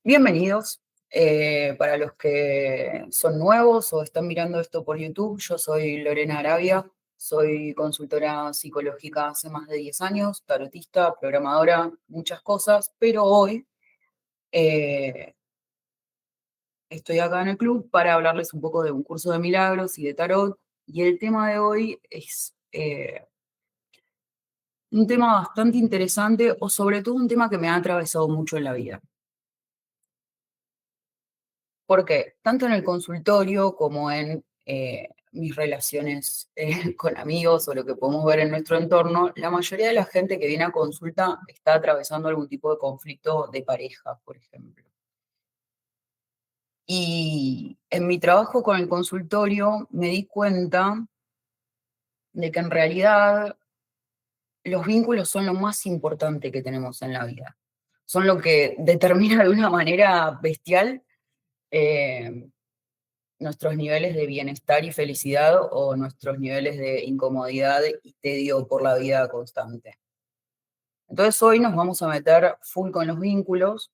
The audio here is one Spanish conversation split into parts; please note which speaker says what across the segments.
Speaker 1: Bienvenidos. Para los que son nuevos o están mirando esto por YouTube, yo soy Lorena Arabia, soy consultora psicológica hace más de 10 años, tarotista, programadora, muchas cosas, pero hoy eh, estoy acá en el club para hablarles un poco de un curso de milagros y de tarot. Y el tema de hoy es un tema bastante interesante o sobre todo un tema que me ha atravesado mucho en la vida. Porque tanto en el consultorio como en mis relaciones con amigos o lo que podemos ver en nuestro entorno, la mayoría de la gente que viene a consulta está atravesando algún tipo de conflicto de pareja, por ejemplo. Y en mi trabajo con el consultorio me di cuenta de que en realidad los vínculos son lo más importante que tenemos en la vida. Son lo que determina de una manera bestial eh, nuestros niveles de bienestar y felicidad o nuestros niveles de incomodidad y tedio por la vida constante. Entonces hoy nos vamos a meter full con los vínculos,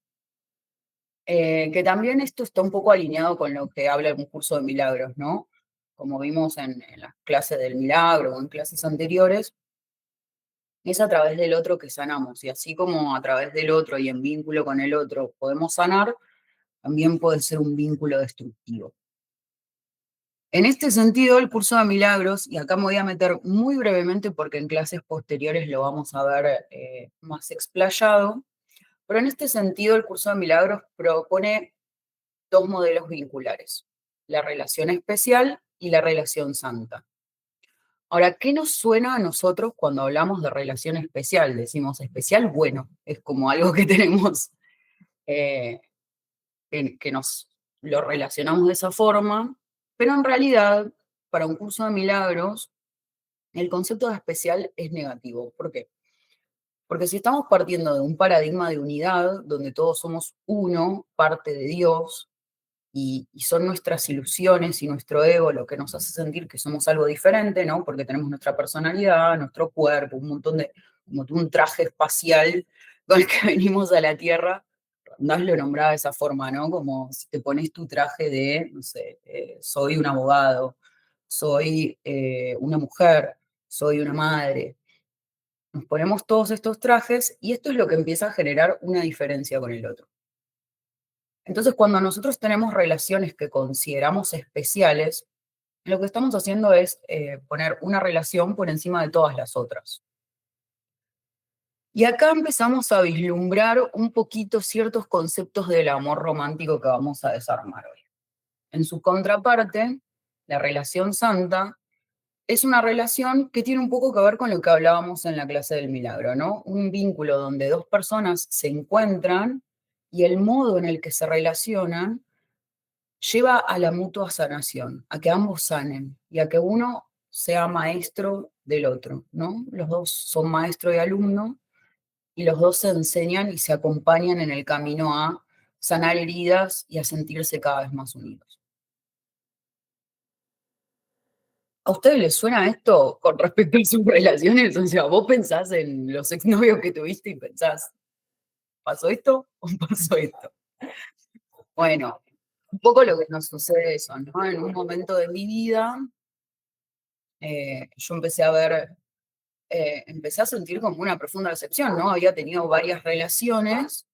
Speaker 1: que también esto está un poco alineado con lo que habla un curso de milagros, ¿no? Como vimos en las clases del milagro o en clases anteriores, es a través del otro que sanamos y así como a través del otro y en vínculo con el otro podemos sanar, también puede ser un vínculo destructivo. En este sentido, el curso de milagros, y acá me voy a meter muy brevemente porque en clases posteriores lo vamos a ver más explayado, pero en este sentido el curso de milagros propone dos modelos vinculares, la relación especial y la relación santa. Ahora, ¿qué nos suena a nosotros cuando hablamos de relación especial? Decimos especial, bueno, es como algo que tenemos, eh, que nos lo relacionamos de esa forma, pero en realidad, para un curso de milagros, el concepto de especial es negativo. ¿Por qué? Porque si estamos partiendo de un paradigma de unidad, donde todos somos uno, parte de Dios, y son nuestras ilusiones y nuestro ego lo que nos hace sentir que somos algo diferente, ¿no? Porque tenemos nuestra personalidad, nuestro cuerpo, un montón de, como un traje espacial con el que venimos a la Tierra. Randall lo nombraba de esa forma, ¿no? Como si te pones tu traje de, no sé, soy un abogado, soy una mujer, soy una madre. Nos ponemos todos estos trajes y esto es lo que empieza a generar una diferencia con el otro. Entonces, cuando nosotros tenemos relaciones que consideramos especiales, lo que estamos haciendo es poner una relación por encima de todas las otras. Y acá empezamos a vislumbrar un poquito ciertos conceptos del amor romántico que vamos a desarmar hoy. En su contraparte, la relación santa es una relación que tiene un poco que ver con lo que hablábamos en la clase del milagro, ¿no? Un vínculo donde dos personas se encuentran y el modo en el que se relacionan lleva a la mutua sanación, a que ambos sanen y a que uno sea maestro del otro, ¿no? Los dos son maestro y alumno y los dos se enseñan y se acompañan en el camino a sanar heridas y a sentirse cada vez más unidos. ¿A ustedes les suena esto con respecto a sus relaciones? O sea, vos pensás en los exnovios que tuviste y pensás, ¿pasó esto o pasó esto? Bueno, un poco lo que nos sucede eso, ¿no? En un momento de mi vida, yo empecé a sentir como una profunda decepción, ¿no? Había tenido varias relaciones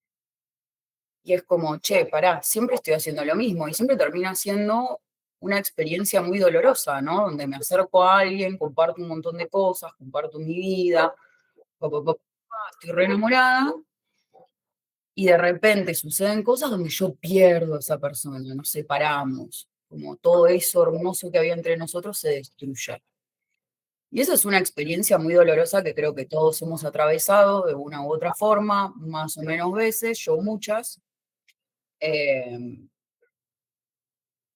Speaker 1: y es como, che, pará, siempre estoy haciendo lo mismo y siempre termina siendo una experiencia muy dolorosa, ¿no? Donde me acerco a alguien, comparto un montón de cosas, comparto mi vida, pa, pa, pa, pa, estoy re enamorada y de repente suceden cosas donde yo pierdo a esa persona, nos separamos, como todo eso hermoso que había entre nosotros se destruye. Y esa es una experiencia muy dolorosa que creo que todos hemos atravesado de una u otra forma, más o menos veces, yo muchas. eh,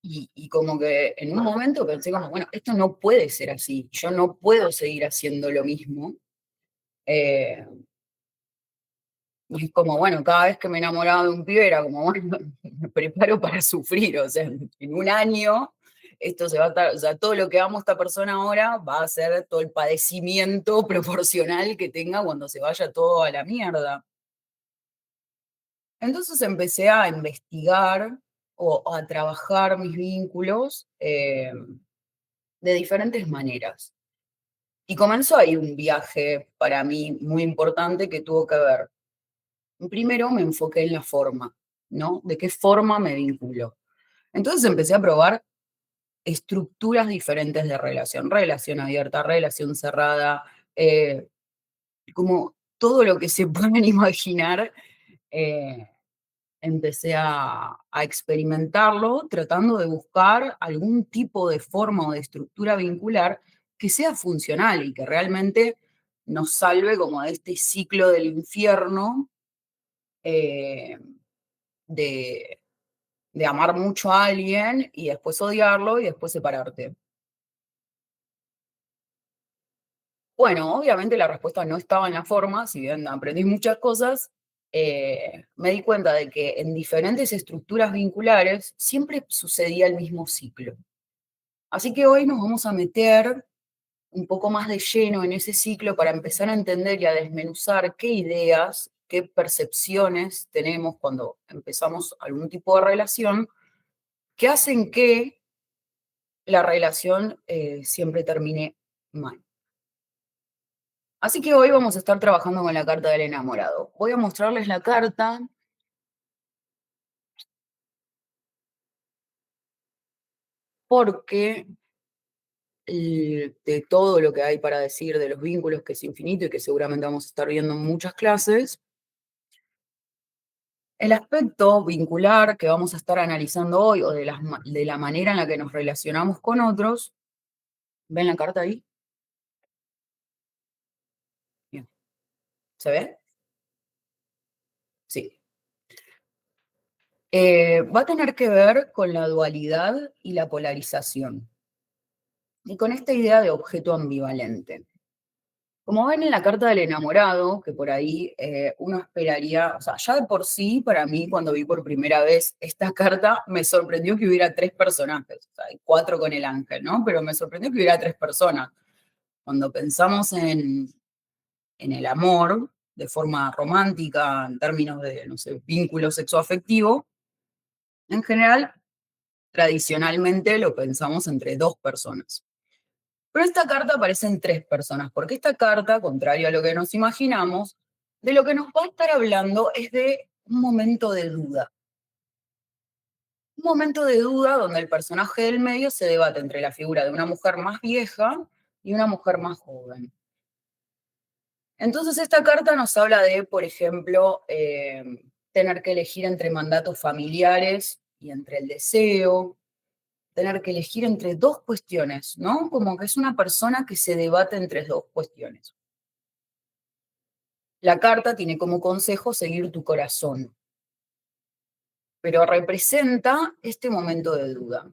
Speaker 1: y como que en un momento pensé como, bueno, esto no puede ser así, yo no puedo seguir haciendo lo mismo. eh, y es como, bueno, cada vez que me enamoraba de un pibe era como, bueno, me preparo para sufrir, o sea, en un año esto se va a estar, o sea, todo lo que amo a esta persona ahora va a ser todo el padecimiento proporcional que tenga cuando se vaya todo a la mierda. Entonces empecé a investigar o a trabajar mis vínculos de diferentes maneras. Y comenzó ahí un viaje para mí muy importante que tuvo que ver. Primero me enfoqué en la forma, ¿no? ¿De qué forma me vinculo? Entonces empecé a probar estructuras diferentes de relación, relación abierta, relación cerrada, como todo lo que se pueden imaginar, eh, empecé a experimentarlo tratando de buscar algún tipo de forma o de estructura vincular que sea funcional y que realmente nos salve como de este ciclo del infierno eh, de, de amar mucho a alguien y después odiarlo y después separarte. Bueno, obviamente la respuesta no estaba en la forma, si bien aprendí muchas cosas, me di cuenta de que en diferentes estructuras vinculares siempre sucedía el mismo ciclo. Así que hoy nos vamos a meter un poco más de lleno en ese ciclo para empezar a entender y a desmenuzar qué ideas, qué percepciones tenemos cuando empezamos algún tipo de relación que hacen que la relación siempre termine mal. Así que hoy vamos a estar trabajando con la carta del enamorado. Voy a mostrarles la carta porque de todo lo que hay para decir de los vínculos, que es infinito y que seguramente vamos a estar viendo en muchas clases, el aspecto vincular que vamos a estar analizando hoy o de la manera en la que nos relacionamos con otros, ¿ven la carta ahí? Bien. ¿Se ve? Sí. Va a tener que ver con la dualidad y la polarización y con esta idea de objeto ambivalente. Como ven en la carta del enamorado, que por ahí uno esperaría, o sea, ya de por sí, para mí, cuando vi por primera vez esta carta, me sorprendió que hubiera tres personajes, o sea, hay cuatro con el ángel, ¿no? Pero me sorprendió que hubiera tres personas. Cuando pensamos en el amor, de forma romántica, en términos de, no sé, vínculo sexoafectivo, en general, tradicionalmente lo pensamos entre dos personas. Pero esta carta aparece en tres personas, porque esta carta, contrario a lo que nos imaginamos, de lo que nos va a estar hablando es de un momento de duda. Un momento de duda donde el personaje del medio se debate entre la figura de una mujer más vieja y una mujer más joven. Entonces esta carta nos habla de, por ejemplo, tener que elegir entre mandatos familiares y entre el deseo, tener que elegir entre dos cuestiones, ¿no? Como que es una persona que se debate entre dos cuestiones. La carta tiene como consejo seguir tu corazón, pero representa este momento de duda.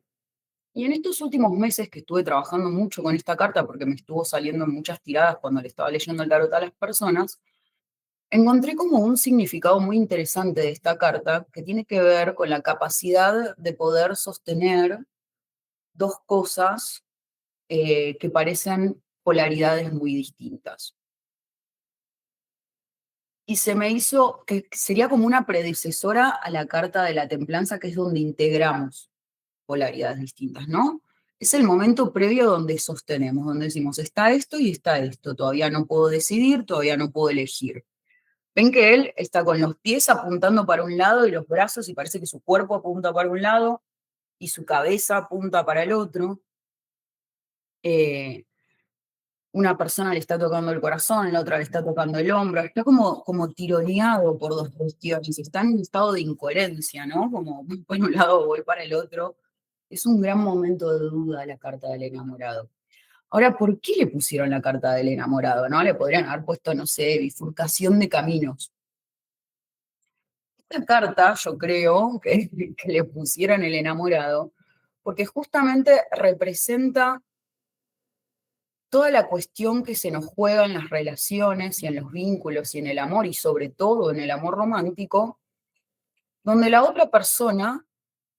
Speaker 1: Y en estos últimos meses que estuve trabajando mucho con esta carta, porque me estuvo saliendo en muchas tiradas cuando le estaba leyendo el tarot a las personas, encontré como un significado muy interesante de esta carta que tiene que ver con la capacidad de poder sostener dos cosas que parecen polaridades muy distintas. Y se me hizo que sería como una predecesora a la carta de la templanza, que es donde integramos polaridades distintas, ¿no? Es el momento previo donde sostenemos, donde decimos, está esto y está esto, todavía no puedo decidir, todavía no puedo elegir. Ven que él está con los pies apuntando para un lado y los brazos y parece que su cuerpo apunta para un lado y su cabeza apunta para el otro. Eh, una persona le está tocando el corazón, la otra le está tocando el hombro, está como tironeado por dos cuestiones, está en un estado de incoherencia, ¿no? Como voy para un lado, voy para el otro. Es un gran momento de duda la carta del enamorado. Ahora, ¿por qué le pusieron la carta del enamorado, no? Le podrían haber puesto, no sé, bifurcación de caminos. Esta carta, yo creo que le pusieron el enamorado, porque justamente representa toda la cuestión que se nos juega en las relaciones y en los vínculos y en el amor y sobre todo en el amor romántico, donde la otra persona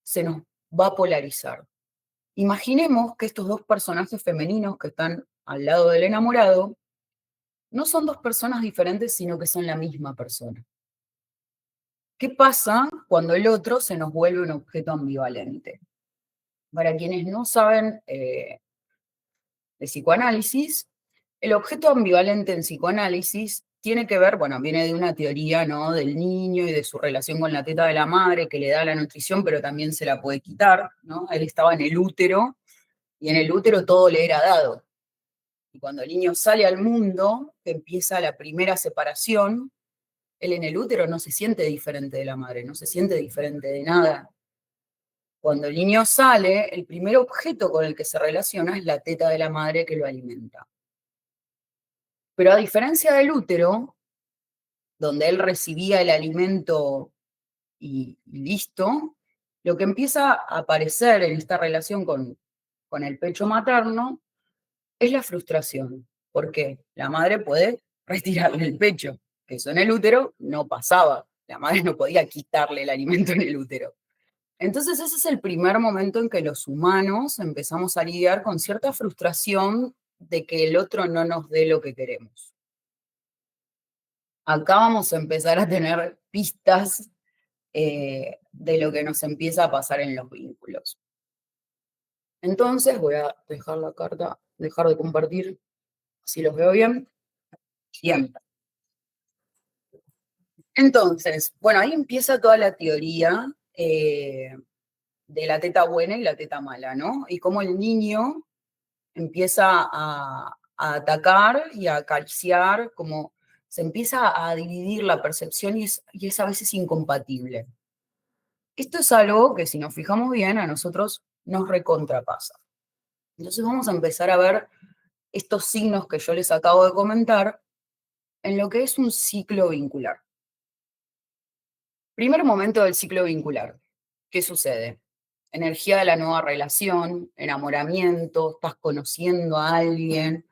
Speaker 1: se nos va a polarizar. Imaginemos que estos dos personajes femeninos que están al lado del enamorado no son dos personas diferentes, sino que son la misma persona. ¿Qué pasa cuando el otro se nos vuelve un objeto ambivalente? Para quienes no saben de psicoanálisis, el objeto ambivalente en psicoanálisis tiene que ver, bueno, viene de una teoría, ¿no? Del niño y de su relación con la teta de la madre, que le da la nutrición, pero también se la puede quitar, ¿no? Él estaba en el útero y en el útero todo le era dado. Y cuando el niño sale al mundo, que empieza la primera separación, él en el útero no se siente diferente de la madre, no se siente diferente de nada. Cuando el niño sale, el primer objeto con el que se relaciona es la teta de la madre que lo alimenta. Pero a diferencia del útero, donde él recibía el alimento y listo, lo que empieza a aparecer en esta relación con el pecho materno es la frustración. Porque la madre puede retirarle el pecho, que eso en el útero no pasaba. La madre no podía quitarle el alimento en el útero. Entonces ese es el primer momento en que los humanos empezamos a lidiar con cierta frustración de que el otro no nos dé lo que queremos. Acá vamos a empezar a tener pistas de lo que nos empieza a pasar en los vínculos. Entonces voy a dejar la carta, dejar de compartir, si los veo bien. Bien. Entonces, bueno, ahí empieza toda la teoría de la teta buena y la teta mala, ¿no? Y cómo el niño empieza a atacar y a acariciar, como se empieza a dividir la percepción y es a veces incompatible. Esto es algo que si nos fijamos bien a nosotros nos recontrapasa. Entonces vamos a empezar a ver estos signos que yo les acabo de comentar en lo que es un ciclo vincular. Primer momento del ciclo vincular. ¿Qué sucede? Energía de la nueva relación, enamoramiento, estás conociendo a alguien,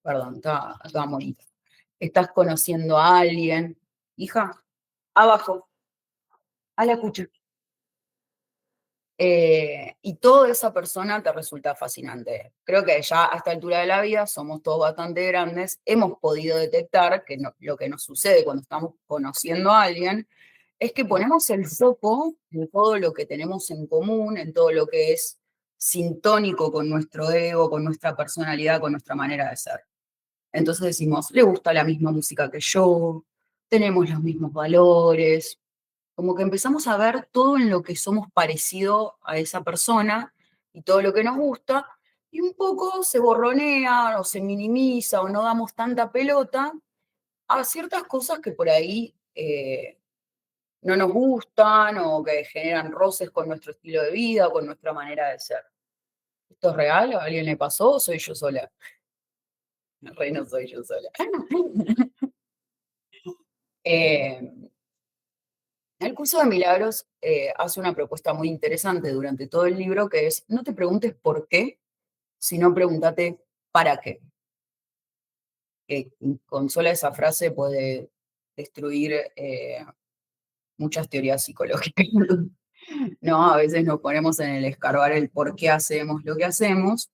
Speaker 1: perdón, estaba bonita. Estás conociendo a alguien, hija, abajo, a la cucha. Y toda esa persona te resulta fascinante. Creo que ya a esta altura de la vida somos todos bastante grandes, hemos podido detectar que lo que nos sucede cuando estamos conociendo a alguien es que ponemos el foco en todo lo que tenemos en común, en todo lo que es sintónico con nuestro ego, con nuestra personalidad, con nuestra manera de ser. Entonces decimos, le gusta la misma música que yo, tenemos los mismos valores, como que empezamos a ver todo en lo que somos parecido a esa persona y todo lo que nos gusta, y un poco se borronea o se minimiza o no damos tanta pelota a ciertas cosas que por ahí no nos gustan o que generan roces con nuestro estilo de vida o con nuestra manera de ser. ¿Esto es real? ¿A alguien le pasó o soy yo sola? Re no soy yo sola. Eh, el curso de milagros hace una propuesta muy interesante durante todo el libro que es no te preguntes por qué, sino pregúntate para qué. Que con sola esa frase puede destruir muchas teorías psicológicas. No, a veces nos ponemos en el escarbar el por qué hacemos lo que hacemos.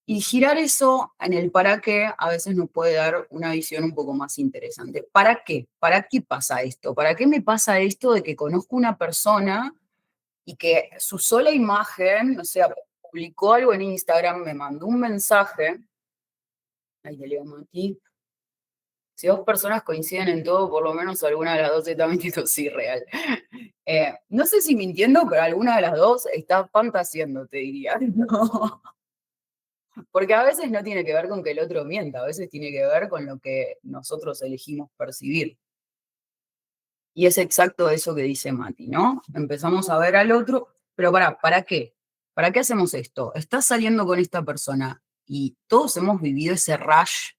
Speaker 1: Y girar eso en el para qué a veces nos puede dar una visión un poco más interesante. ¿Para qué? ¿Para qué pasa esto? ¿Para qué me pasa esto de que conozco una persona y que su sola imagen, o sea, publicó algo en Instagram, me mandó un mensaje, ahí te leo Mati, si dos personas coinciden en todo, por lo menos alguna de las dos está mintiendo, sí, real. No sé si mintiendo, pero alguna de las dos está fantaseando, te diría. No. Porque a veces no tiene que ver con que el otro mienta, a veces tiene que ver con lo que nosotros elegimos percibir. Y es exacto eso que dice Mati, ¿no? Empezamos a ver al otro, pero ¿para qué? ¿Para qué hacemos esto? Estás saliendo con esta persona y todos hemos vivido ese rush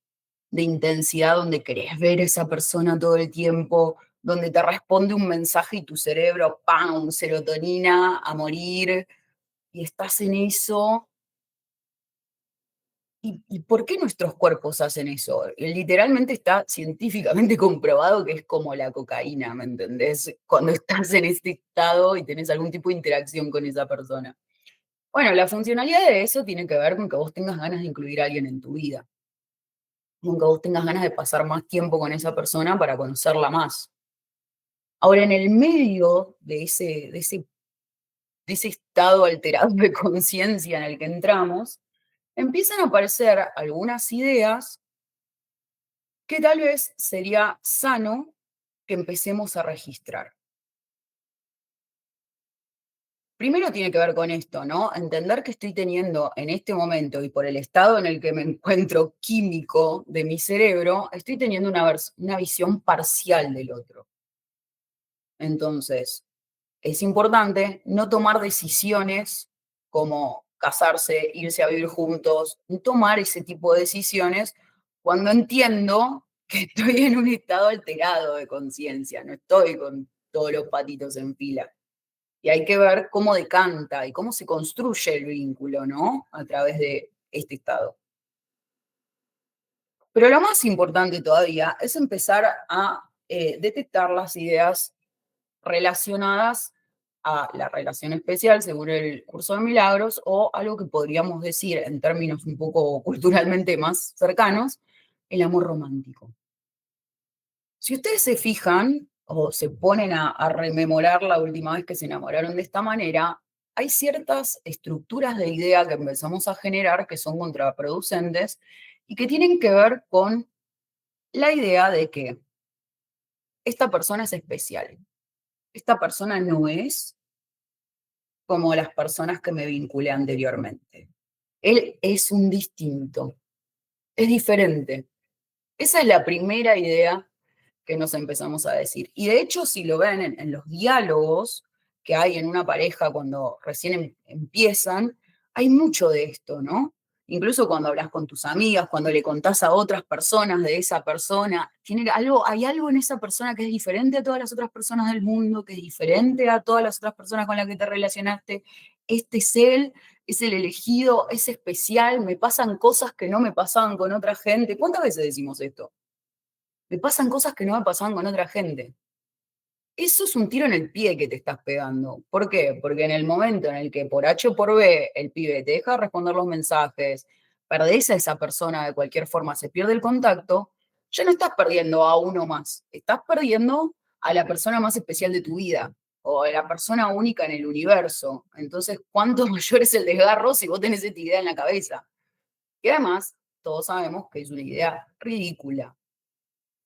Speaker 1: de intensidad donde querés ver a esa persona todo el tiempo, donde te responde un mensaje y tu cerebro, ¡pam!, serotonina a morir, y estás en eso. ¿Y por qué nuestros cuerpos hacen eso? Literalmente está científicamente comprobado que es como la cocaína, ¿me entendés? Cuando estás en este estado y tenés algún tipo de interacción con esa persona. Bueno, la funcionalidad de eso tiene que ver con que vos tengas ganas de incluir a alguien en tu vida, con que vos tengas ganas de pasar más tiempo con esa persona para conocerla más. Ahora, en el medio de ese estado alterado de conciencia en el que entramos, empiezan a aparecer algunas ideas que tal vez sería sano que empecemos a registrar. Primero tiene que ver con esto, ¿no? Entender que estoy teniendo en este momento y por el estado en el que me encuentro químico de mi cerebro, estoy teniendo una visión parcial del otro. Entonces, es importante no tomar decisiones como casarse, irse a vivir juntos, tomar ese tipo de decisiones cuando entiendo que estoy en un estado alterado de conciencia, no estoy con todos los patitos en fila. Y hay que ver cómo decanta y cómo se construye el vínculo, ¿no? A través de este estado. Pero lo más importante todavía es empezar a detectar las ideas relacionadas a la relación especial, según el curso de milagros, o algo que podríamos decir en términos un poco culturalmente más cercanos, el amor romántico. Si ustedes se fijan o se ponen a rememorar la última vez que se enamoraron de esta manera, hay ciertas estructuras de idea que empezamos a generar que son contraproducentes y que tienen que ver con la idea de que esta persona es especial. Esta persona no es como las personas que me vinculé anteriormente. Él es un distinto, es diferente. Esa es la primera idea que nos empezamos a decir. Y de hecho, si lo ven en los diálogos que hay en una pareja cuando recién empiezan, hay mucho de esto, ¿no? Incluso cuando hablas con tus amigas, cuando le contás a otras personas de esa persona, hay algo en esa persona que es diferente a todas las otras personas del mundo, que es diferente a todas las otras personas con las que te relacionaste. Este es él, es el elegido, es especial, me pasan cosas que no me pasaban con otra gente. ¿Cuántas veces decimos esto? Me pasan cosas que no me pasaban con otra gente. Eso es un tiro en el pie que te estás pegando. ¿Por qué? Porque en el momento en el que por H o por B el pibe te deja de responder los mensajes, perdés a esa persona de cualquier forma, se pierde el contacto, ya no estás perdiendo a uno más, estás perdiendo a la persona más especial de tu vida o a la persona única en el universo. Entonces, ¿cuánto mayor es el desgarro si vos tenés esta idea en la cabeza? Y además, todos sabemos que es una idea ridícula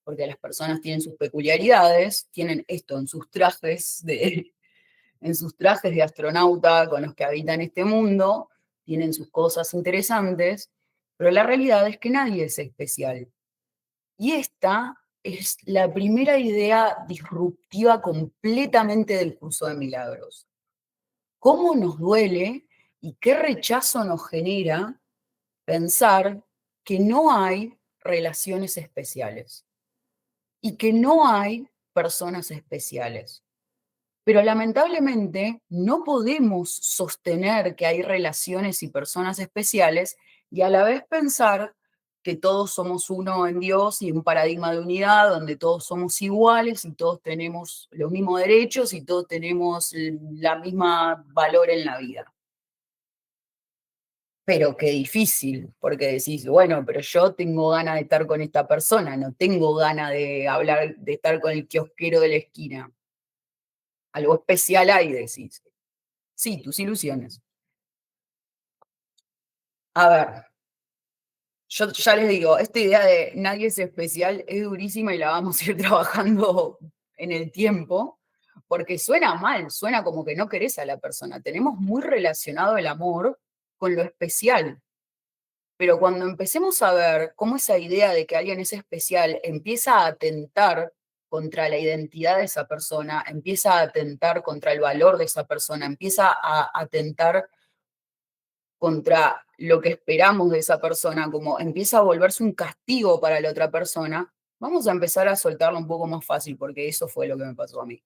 Speaker 1: porque las personas tienen sus peculiaridades, tienen esto en sus trajes de astronauta con los que habitan este mundo, tienen sus cosas interesantes, pero la realidad es que nadie es especial. Y esta es la primera idea disruptiva completamente del curso de milagros. ¿Cómo nos duele y qué rechazo nos genera pensar que no hay relaciones especiales? Y que no hay personas especiales. Pero lamentablemente no podemos sostener que hay relaciones y personas especiales y a la vez pensar que todos somos uno en Dios y un paradigma de unidad donde todos somos iguales y todos tenemos los mismos derechos y todos tenemos la misma valor en la vida. Pero qué difícil, porque decís, bueno, pero yo tengo ganas de estar con esta persona, no tengo ganas de hablar, de estar con el kiosquero de la esquina. Algo especial hay, decís. Sí, tus ilusiones. A ver, yo ya les digo, esta idea de nadie es especial es durísima y la vamos a ir trabajando en el tiempo, porque suena mal, suena como que no querés a la persona. Tenemos muy relacionado el amor con lo especial. Pero cuando empecemos a ver cómo esa idea de que alguien es especial empieza a atentar contra la identidad de esa persona, empieza a atentar contra el valor de esa persona, empieza a atentar contra lo que esperamos de esa persona, como empieza a volverse un castigo para la otra persona, vamos a empezar a soltarlo un poco más fácil, porque eso fue lo que me pasó a mí.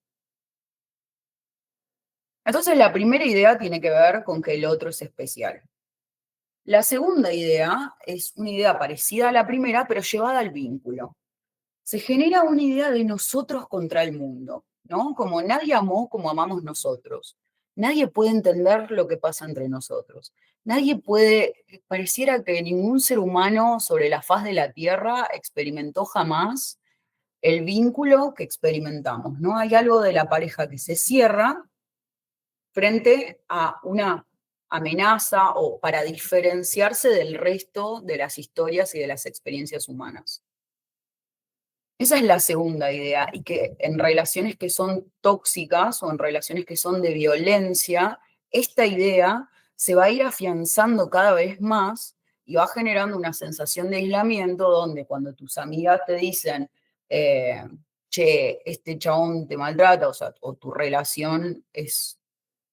Speaker 1: Entonces, la primera idea tiene que ver con que el otro es especial. La segunda idea es una idea parecida a la primera, pero llevada al vínculo. Se genera una idea de nosotros contra el mundo, ¿no? Como nadie amó como amamos nosotros. Nadie puede entender lo que pasa entre nosotros. Nadie puede, pareciera que ningún ser humano sobre la faz de la Tierra experimentó jamás el vínculo que experimentamos, ¿no? Hay algo de la pareja que se cierra frente a una amenaza o para diferenciarse del resto de las historias y de las experiencias humanas. Esa es la segunda idea, y que en relaciones que son tóxicas o en relaciones que son de violencia, esta idea se va a ir afianzando cada vez más y va generando una sensación de aislamiento donde cuando tus amigas te dicen, eh, che, este chabón te maltrata, o sea, o tu relación es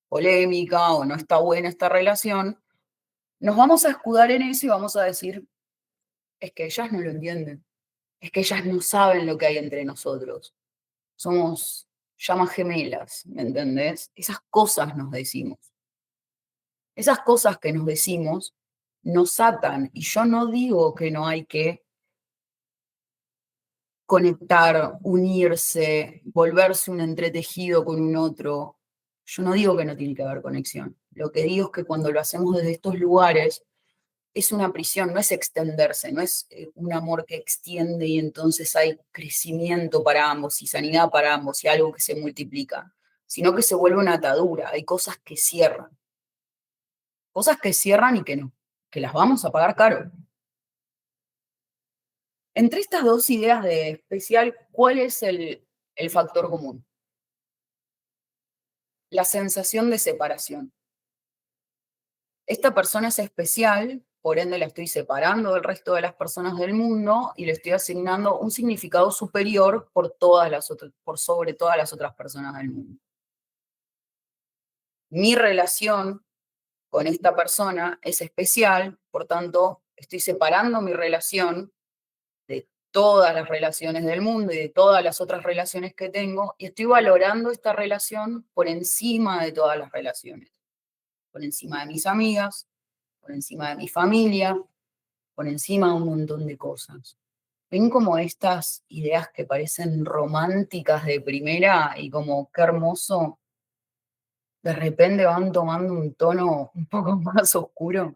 Speaker 1: polémica o no está buena esta relación, nos vamos a escudar en eso y vamos a decir, es que ellas no lo entienden, es que ellas no saben lo que hay entre nosotros. Somos llamas gemelas, ¿me entendés? Esas cosas nos decimos. Esas cosas que nos decimos nos atan. Y yo no digo que no hay que conectar, unirse, volverse un entretejido con un otro. Yo no digo que no tiene que haber conexión. Lo que digo es que cuando lo hacemos desde estos lugares, es una prisión, no es extenderse, no es un amor que extiende y entonces hay crecimiento para ambos y sanidad para ambos y algo que se multiplica, sino que se vuelve una atadura, hay cosas que cierran y que no, que las vamos a pagar caro. Entre estas dos ideas de especial, ¿cuál es el factor común? La sensación de separación. Esta persona es especial, por ende la estoy separando del resto de las personas del mundo y le estoy asignando un significado superior por sobre todas las otras personas del mundo. Mi relación con esta persona es especial, por tanto, estoy separando mi relación de todas las relaciones del mundo y de todas las otras relaciones que tengo y estoy valorando esta relación por encima de todas las relaciones, por encima de mis amigas, por encima de mi familia, por encima de un montón de cosas. Ven como estas ideas que parecen románticas de primera y como qué hermoso, de repente van tomando un tono un poco más oscuro.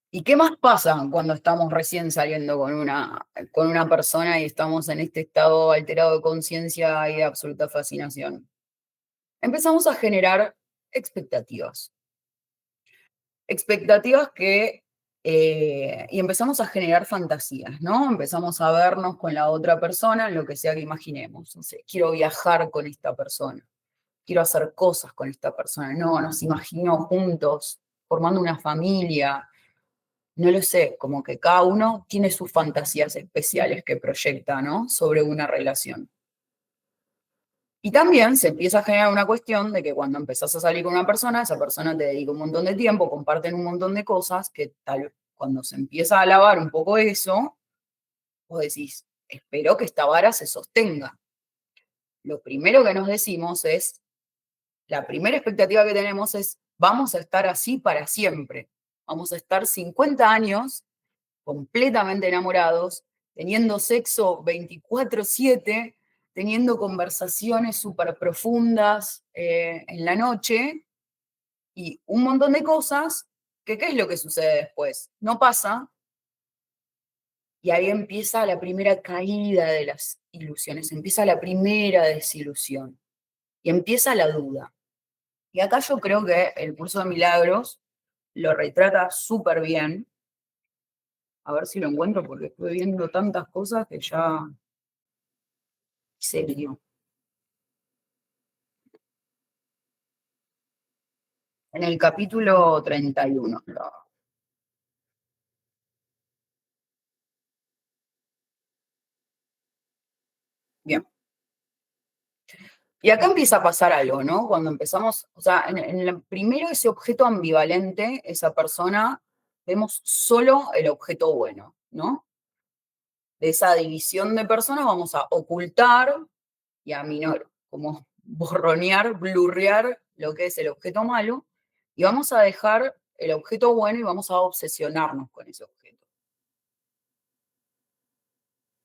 Speaker 1: ¿Y qué más pasa cuando estamos recién saliendo con una persona y estamos en este estado alterado de conciencia y de absoluta fascinación? Empezamos a generar expectativas. Expectativas y empezamos a generar fantasías, ¿no? Empezamos a vernos con la otra persona en lo que sea que imaginemos. No sé, quiero viajar con esta persona, quiero hacer cosas con esta persona. No, nos imagino juntos, formando una familia. No lo sé, como que cada uno tiene sus fantasías especiales que proyecta, ¿no? Sobre una relación. Y también se empieza a generar una cuestión de que cuando empezás a salir con una persona, esa persona te dedica un montón de tiempo, comparten un montón de cosas, que tal cuando se empieza a alabar un poco eso, vos decís, espero que esta vara se sostenga. Lo primero que nos decimos es, la primera expectativa que tenemos es, vamos a estar así para siempre. Vamos a estar 50 años completamente enamorados, teniendo sexo 24/7, teniendo conversaciones súper profundas en la noche y un montón de cosas que ¿qué es lo que sucede después? No pasa y ahí empieza la primera caída de las ilusiones, empieza la primera desilusión y empieza la duda. Y acá yo creo que el curso de milagros lo retrata súper bien. A ver si lo encuentro porque estoy viendo tantas cosas que ya se dio. En el capítulo 31. Bien. Y acá empieza a pasar algo, ¿no? Cuando empezamos, o sea, primero ese objeto ambivalente, esa persona, vemos solo el objeto bueno, ¿no? De esa división de personas vamos a ocultar y a minor, como borronear, blurrear lo que es el objeto malo, y vamos a dejar el objeto bueno y vamos a obsesionarnos con ese objeto.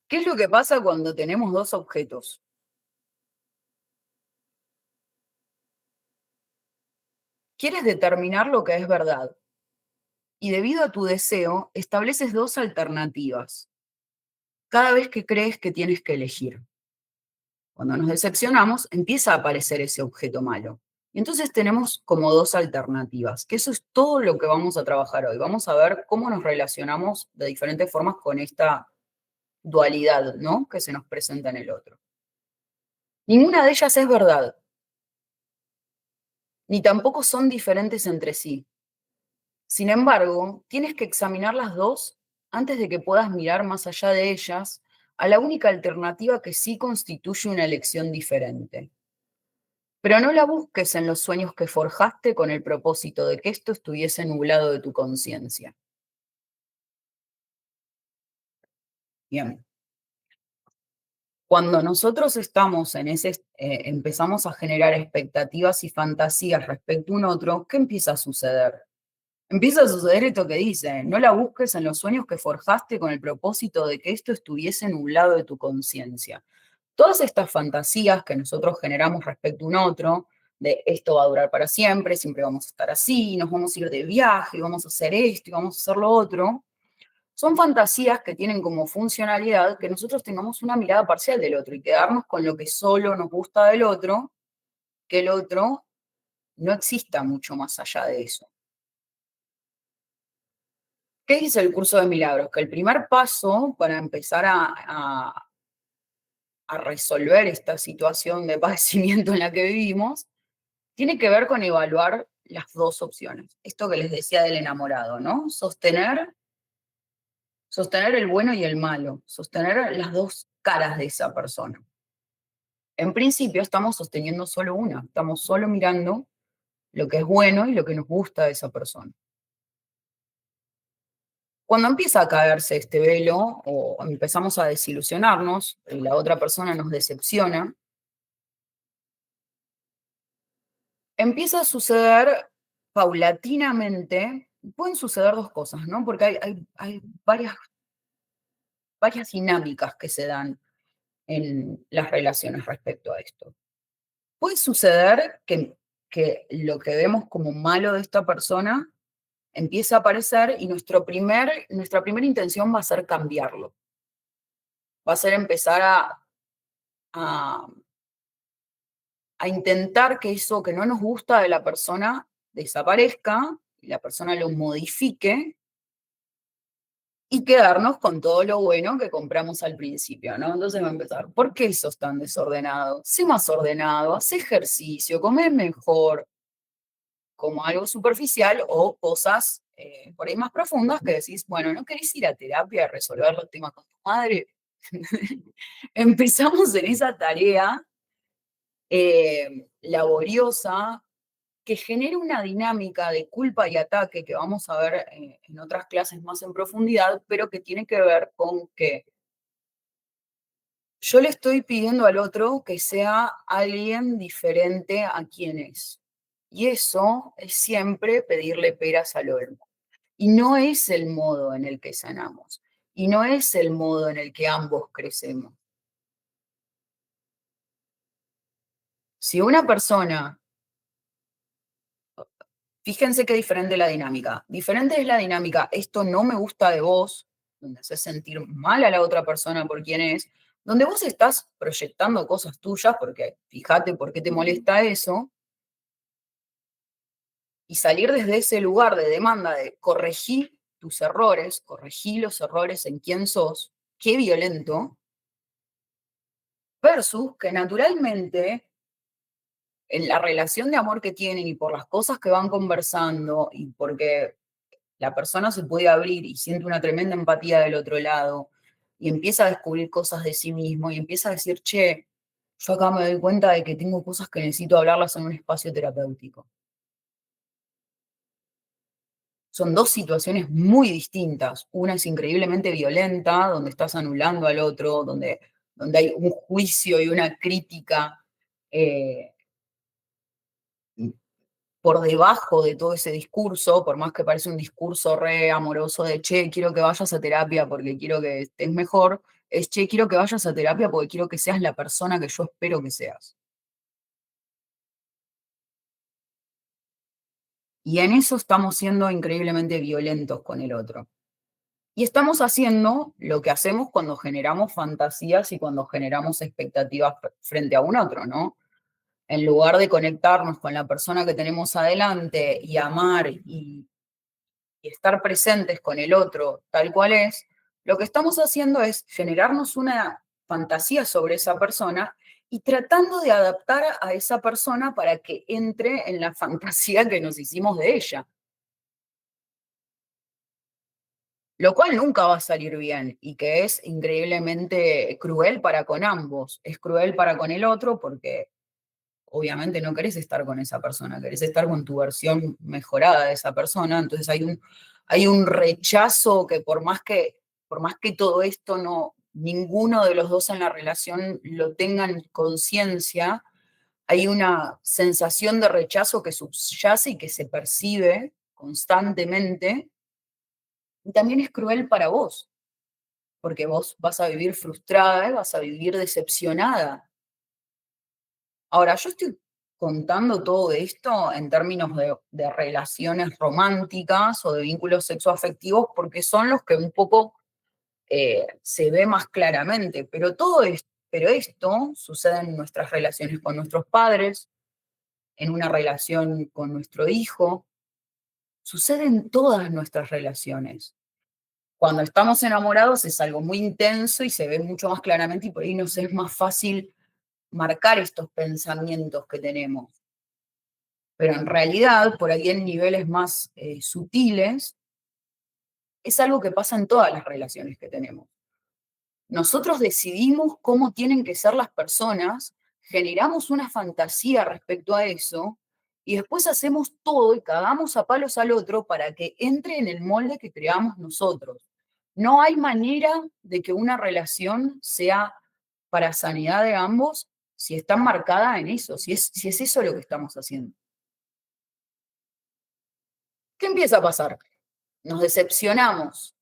Speaker 1: ¿Qué es lo que pasa cuando tenemos dos objetos? Quieres determinar lo que es verdad y debido a tu deseo estableces dos alternativas. cada vez que crees que tienes que elegir. Cuando nos decepcionamos, empieza a aparecer ese objeto malo. Y entonces tenemos como dos alternativas, que eso es todo lo que vamos a trabajar hoy. Vamos a ver cómo nos relacionamos de diferentes formas con esta dualidad, ¿no? Que se nos presenta en el otro. Ninguna de ellas es verdad, ni tampoco son diferentes entre sí. Sin embargo, tienes que examinar las dos antes de que puedas mirar más allá de ellas a la única alternativa que sí constituye una elección diferente. Pero no la busques en los sueños que forjaste con el propósito de que esto estuviese nublado de tu conciencia. Bien, cuando nosotros estamos en empezamos a generar expectativas y fantasías respecto a un otro, ¿qué empieza a suceder? Empieza a suceder esto que dice, no la busques en los sueños que forjaste con el propósito de que esto estuviese nublado de tu conciencia. Todas estas fantasías que nosotros generamos respecto a un otro, de esto va a durar para siempre, siempre vamos a estar así, nos vamos a ir de viaje, vamos a hacer esto y vamos a hacer lo otro, son fantasías que tienen como funcionalidad que nosotros tengamos una mirada parcial del otro y quedarnos con lo que solo nos gusta del otro, que el otro no exista mucho más allá de eso. ¿Qué dice el curso de milagros? Que el primer paso para empezar a resolver esta situación de padecimiento en la que vivimos tiene que ver con evaluar las dos opciones. Esto que les decía del enamorado, ¿no? Sostener el bueno y el malo, sostener las dos caras de esa persona. En principio estamos sosteniendo solo una, estamos solo mirando lo que es bueno y lo que nos gusta de esa persona. Cuando empieza a caerse este velo o empezamos a desilusionarnos y la otra persona nos decepciona, empieza a suceder paulatinamente, pueden suceder dos cosas, ¿no? Porque hay varias dinámicas que se dan en las relaciones respecto a esto. Puede suceder que lo que vemos como malo de esta persona empieza a aparecer y nuestra primera intención va a ser cambiarlo, va a ser empezar a, a intentar que eso que no nos gusta de la persona desaparezca, y la persona lo modifique y quedarnos con todo lo bueno que compramos al principio, ¿no? Entonces va a empezar, ¿por qué sos tan desordenado? Sé más ordenado, haz ejercicio, come mejor, como algo superficial o cosas por ahí más profundas que decís, bueno, ¿no querés ir a terapia a resolver los temas con tu madre? Empezamos en esa tarea laboriosa que genera una dinámica de culpa y ataque que vamos a ver en otras clases más en profundidad, pero que tiene que ver con que yo le estoy pidiendo al otro que sea alguien diferente a quien es. Y eso es siempre pedirle peras al olmo. Y no es el modo en el que sanamos. Y no es el modo en el que ambos crecemos. Si una persona, fíjense qué diferente la dinámica. Diferente es la dinámica, esto no me gusta de vos, donde haces sentir mal a la otra persona por quién es, donde vos estás proyectando cosas tuyas, porque fíjate por qué te molesta eso, y salir desde ese lugar de demanda de corregir tus errores, corregir los errores en quién sos, qué violento, versus que naturalmente en la relación de amor que tienen y por las cosas que van conversando y porque la persona se puede abrir y siente una tremenda empatía del otro lado y empieza a descubrir cosas de sí mismo y empieza a decir, che, yo acá me doy cuenta de que tengo cosas que necesito hablarlas en un espacio terapéutico. Son dos situaciones muy distintas. Una es increíblemente violenta, donde estás anulando al otro, donde hay un juicio y una crítica eh, por debajo de todo ese discurso, por más que parece un discurso re amoroso de, che, quiero que vayas a terapia porque quiero que estés mejor, es, che, quiero que vayas a terapia porque quiero que seas la persona que yo espero que seas. Y en eso estamos siendo increíblemente violentos con el otro. Y estamos haciendo lo que hacemos cuando generamos fantasías y cuando generamos expectativas frente a un otro, ¿no? En lugar de conectarnos con la persona que tenemos adelante y amar y estar presentes con el otro tal cual es, lo que estamos haciendo es generarnos una fantasía sobre esa persona y tratando de adaptar a esa persona para que entre en la fantasía que nos hicimos de ella, lo cual nunca va a salir bien y que es increíblemente cruel para con ambos. Es cruel para con el otro porque obviamente no querés estar con esa persona, querés estar con tu versión mejorada de esa persona, entonces hay un rechazo que por más que todo esto no, ninguno de los dos en la relación lo tengan conciencia, hay una sensación de rechazo que subyace y que se percibe constantemente, y también es cruel para vos, porque vos vas a vivir frustrada, vas a vivir decepcionada. Ahora, yo estoy contando todo esto en términos de relaciones románticas o de vínculos sexoafectivos porque son los que un poco se ve más claramente, pero esto sucede en nuestras relaciones con nuestros padres, en una relación con nuestro hijo, sucede en todas nuestras relaciones. Cuando estamos enamorados es algo muy intenso y se ve mucho más claramente y por ahí nos es más fácil marcar estos pensamientos que tenemos. Pero en realidad, por ahí en niveles más sutiles, es algo que pasa en todas las relaciones que tenemos. Nosotros decidimos cómo tienen que ser las personas, generamos una fantasía respecto a eso y después hacemos todo y cagamos a palos al otro para que entre en el molde que creamos nosotros. No hay manera de que una relación sea para sanidad de ambos si está marcada en eso, si es eso lo que estamos haciendo. ¿Qué empieza a pasar? Nos decepcionamos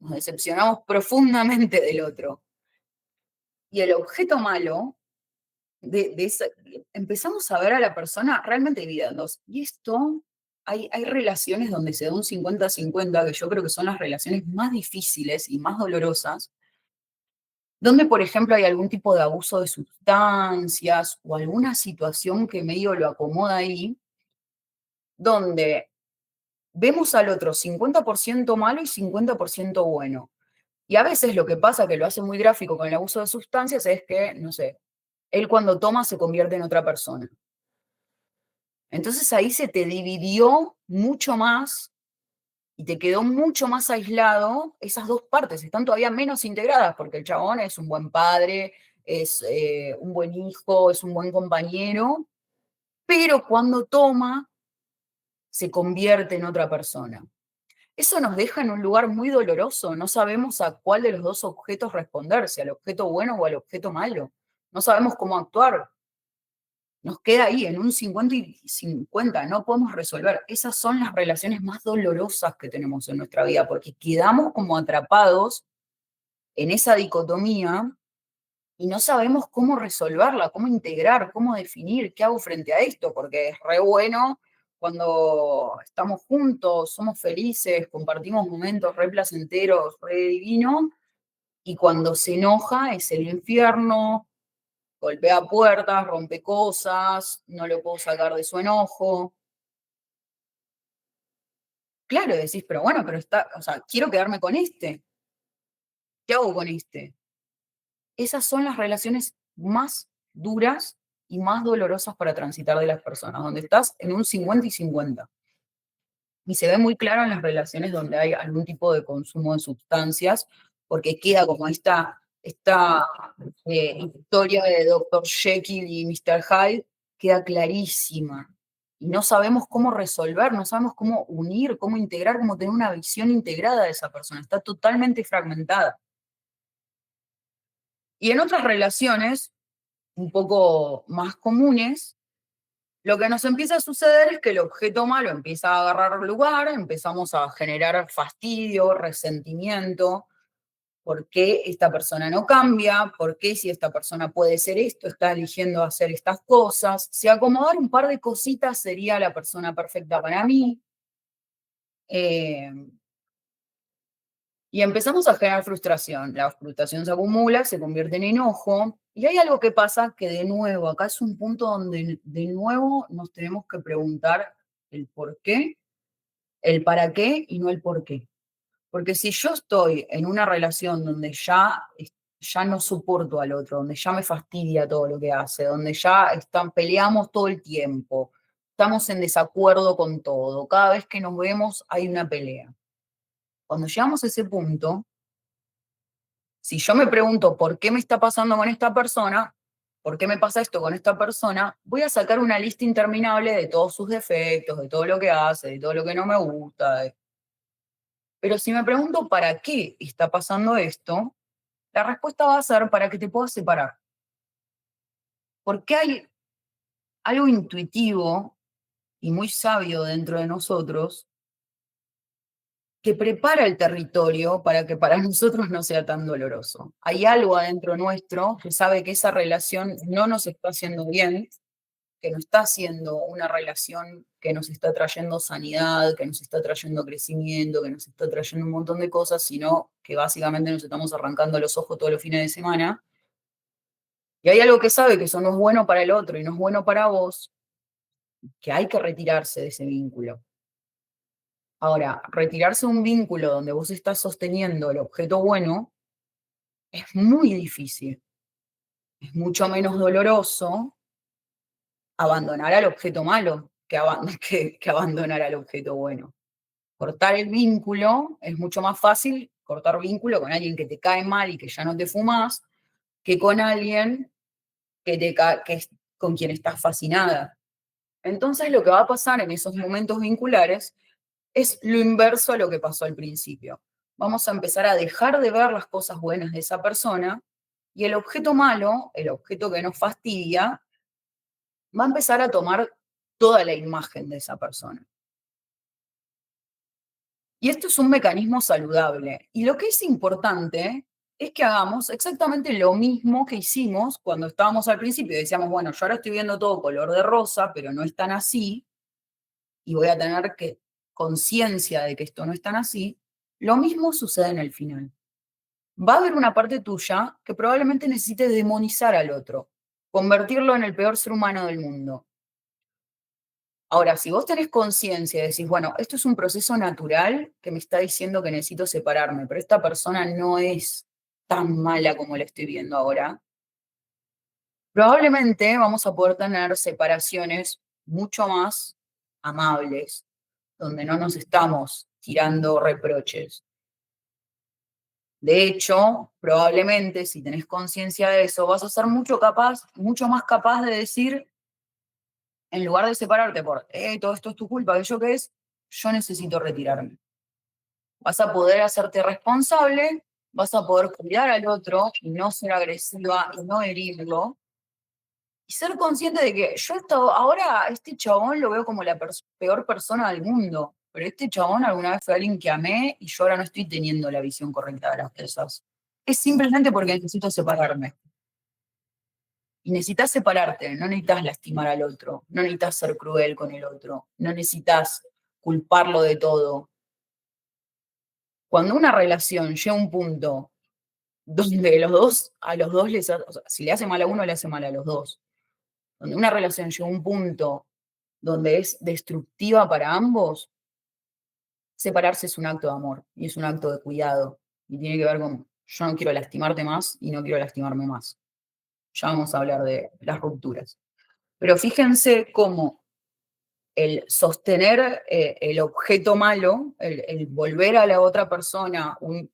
Speaker 1: profundamente del otro. Y el objeto malo de esa, empezamos a ver a la persona realmente dividida en dos. Y esto, hay relaciones donde se da un 50-50, que yo creo que son las relaciones más difíciles y más dolorosas, donde, por ejemplo, hay algún tipo de abuso de sustancias o alguna situación que medio lo acomoda ahí, donde vemos al otro 50% malo y 50% bueno. Y a veces lo que pasa, que lo hace muy gráfico con el abuso de sustancias, es que, no sé, él cuando toma se convierte en otra persona. Entonces ahí se te dividió mucho más y te quedó mucho más aislado esas dos partes. Están todavía menos integradas porque el chabón es un buen padre, es un buen hijo, es un buen compañero, pero cuando toma se convierte en otra persona. Eso nos deja en un lugar muy doloroso. No sabemos a cuál de los dos objetos responder, si al objeto bueno o al objeto malo. No sabemos cómo actuar. Nos queda ahí en un 50 y 50, no podemos resolver. Esas son las relaciones más dolorosas que tenemos en nuestra vida, porque quedamos como atrapados en esa dicotomía y no sabemos cómo resolverla, cómo integrar, cómo definir qué hago frente a esto, porque es re bueno cuando estamos juntos, somos felices, compartimos momentos re placenteros, re divinos, y cuando se enoja es el infierno, golpea puertas, rompe cosas, no lo puedo sacar de su enojo. Claro, decís, pero bueno, pero está, o sea, quiero quedarme con este. ¿Qué hago con este? Esas son las relaciones más duras y más dolorosas para transitar de las personas, donde estás en un 50 y 50. Y se ve muy claro en las relaciones donde hay algún tipo de consumo de sustancias, porque queda como esta historia de Dr. Jekyll y Mr. Hyde, queda clarísima. Y no sabemos cómo resolver, no sabemos cómo unir, cómo integrar, cómo tener una visión integrada de esa persona. Está totalmente fragmentada. Y en otras relaciones, un poco más comunes, lo que nos empieza a suceder es que el objeto malo empieza a agarrar lugar, empezamos a generar fastidio, resentimiento. ¿Por qué esta persona no cambia? ¿Por qué si esta persona puede ser esto, está eligiendo hacer estas cosas? Si acomodar un par de cositas sería la persona perfecta para mí. Eh, Y empezamos a generar frustración. La frustración se acumula, se convierte en enojo. Y hay algo que pasa que de nuevo, acá es un punto donde de nuevo nos tenemos que preguntar el por qué, el para qué y no el por qué. Porque si yo estoy en una relación donde ya no soporto al otro, donde ya me fastidia todo lo que hace, donde ya peleamos todo el tiempo, estamos en desacuerdo con todo, cada vez que nos vemos hay una pelea. Cuando llegamos a ese punto, si yo me pregunto por qué me está pasando con esta persona, por qué me pasa esto con esta persona, voy a sacar una lista interminable de todos sus defectos, de todo lo que hace, de todo lo que no me gusta. Pero si me pregunto para qué está pasando esto, la respuesta va a ser para que te puedas separar. Porque hay algo intuitivo y muy sabio dentro de nosotros que prepara el territorio para que para nosotros no sea tan doloroso. Hay algo adentro nuestro que sabe que esa relación no nos está haciendo bien, que no está siendo una relación que nos está trayendo sanidad, que nos está trayendo crecimiento, que nos está trayendo un montón de cosas, sino que básicamente nos estamos arrancando los ojos todos los fines de semana. Y hay algo que sabe que eso no es bueno para el otro y no es bueno para vos, que hay que retirarse de ese vínculo. Ahora, retirarse de un vínculo donde vos estás sosteniendo el objeto bueno es muy difícil. Es mucho menos doloroso abandonar al objeto malo que abandonar al objeto bueno. Cortar el vínculo es mucho más fácil, cortar vínculo con alguien que te cae mal y que ya no te fumas, que con alguien con quien estás fascinada. Entonces lo que va a pasar en esos momentos vinculares es lo inverso a lo que pasó al principio. Vamos a empezar a dejar de ver las cosas buenas de esa persona y el objeto malo, el objeto que nos fastidia, va a empezar a tomar toda la imagen de esa persona. Y esto es un mecanismo saludable. Y lo que es importante es que hagamos exactamente lo mismo que hicimos cuando estábamos al principio. Decíamos, bueno, yo ahora estoy viendo todo color de rosa, pero no es tan así, y voy a tener que conciencia de que esto no es tan así. Lo mismo sucede en el final. Va a haber una parte tuya que probablemente necesite demonizar al otro, convertirlo en el peor ser humano del mundo. Ahora, si vos tenés conciencia y decís, bueno, esto es un proceso natural que me está diciendo que necesito separarme, pero esta persona no es tan mala como la estoy viendo ahora, probablemente vamos a poder tener separaciones mucho más amables, donde no nos estamos tirando reproches. De hecho, probablemente si tenés conciencia de eso, vas a ser mucho más capaz de decir, en lugar de separarte por, todo esto es tu culpa, que yo qué es, yo necesito retirarme. Vas a poder hacerte responsable, vas a poder cuidar al otro y no ser agresiva y no herirlo. Y ser consciente de que ahora este chabón lo veo como la peor persona del mundo, pero este chabón alguna vez fue alguien que amé y yo ahora no estoy teniendo la visión correcta de las cosas. Es simplemente porque necesito separarme. Y necesitas separarte, no necesitas lastimar al otro, no necesitas ser cruel con el otro, no necesitas culparlo de todo. Cuando una relación llega a un punto donde a los dos o sea, si le hace mal a uno, le hace mal a los dos. Donde una relación llega a un punto donde es destructiva para ambos, separarse es un acto de amor y es un acto de cuidado. Y tiene que ver con, yo no quiero lastimarte más y no quiero lastimarme más. Ya vamos a hablar de las rupturas. Pero fíjense cómo el sostener el objeto malo, el volver a la otra persona un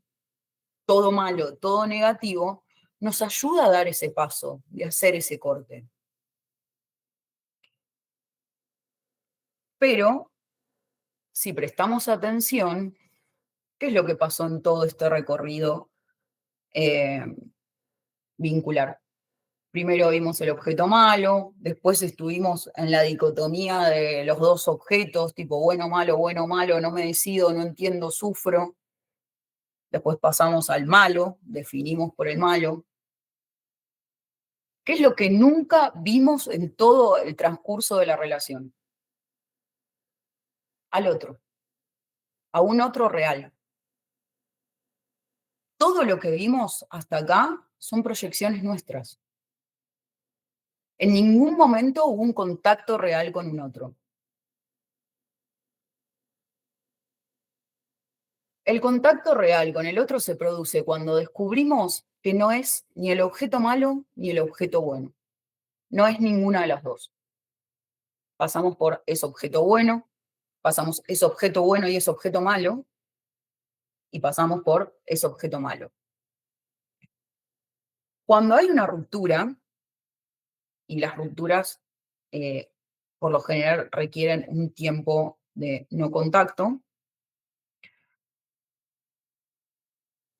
Speaker 1: todo malo, todo negativo, nos ayuda a dar ese paso, de hacer ese corte. Pero si prestamos atención, ¿qué es lo que pasó en todo este recorrido eh, vincular? Primero vimos el objeto malo, después estuvimos en la dicotomía de los dos objetos, tipo bueno, malo, no me decido, no entiendo, sufro. Después pasamos al malo, definimos por el malo. ¿Qué es lo que nunca vimos en todo el transcurso de la relación? Al otro, a un otro real. Todo lo que vimos hasta acá son proyecciones nuestras. En ningún momento hubo un contacto real con un otro. El contacto real con el otro se produce cuando descubrimos que no es ni el objeto malo ni el objeto bueno. No es ninguna de las dos. Pasamos por ese objeto bueno, pasamos ese objeto bueno y ese objeto malo, y pasamos por ese objeto malo. Cuando hay una ruptura, y las rupturas eh, por lo general requieren un tiempo de no contacto,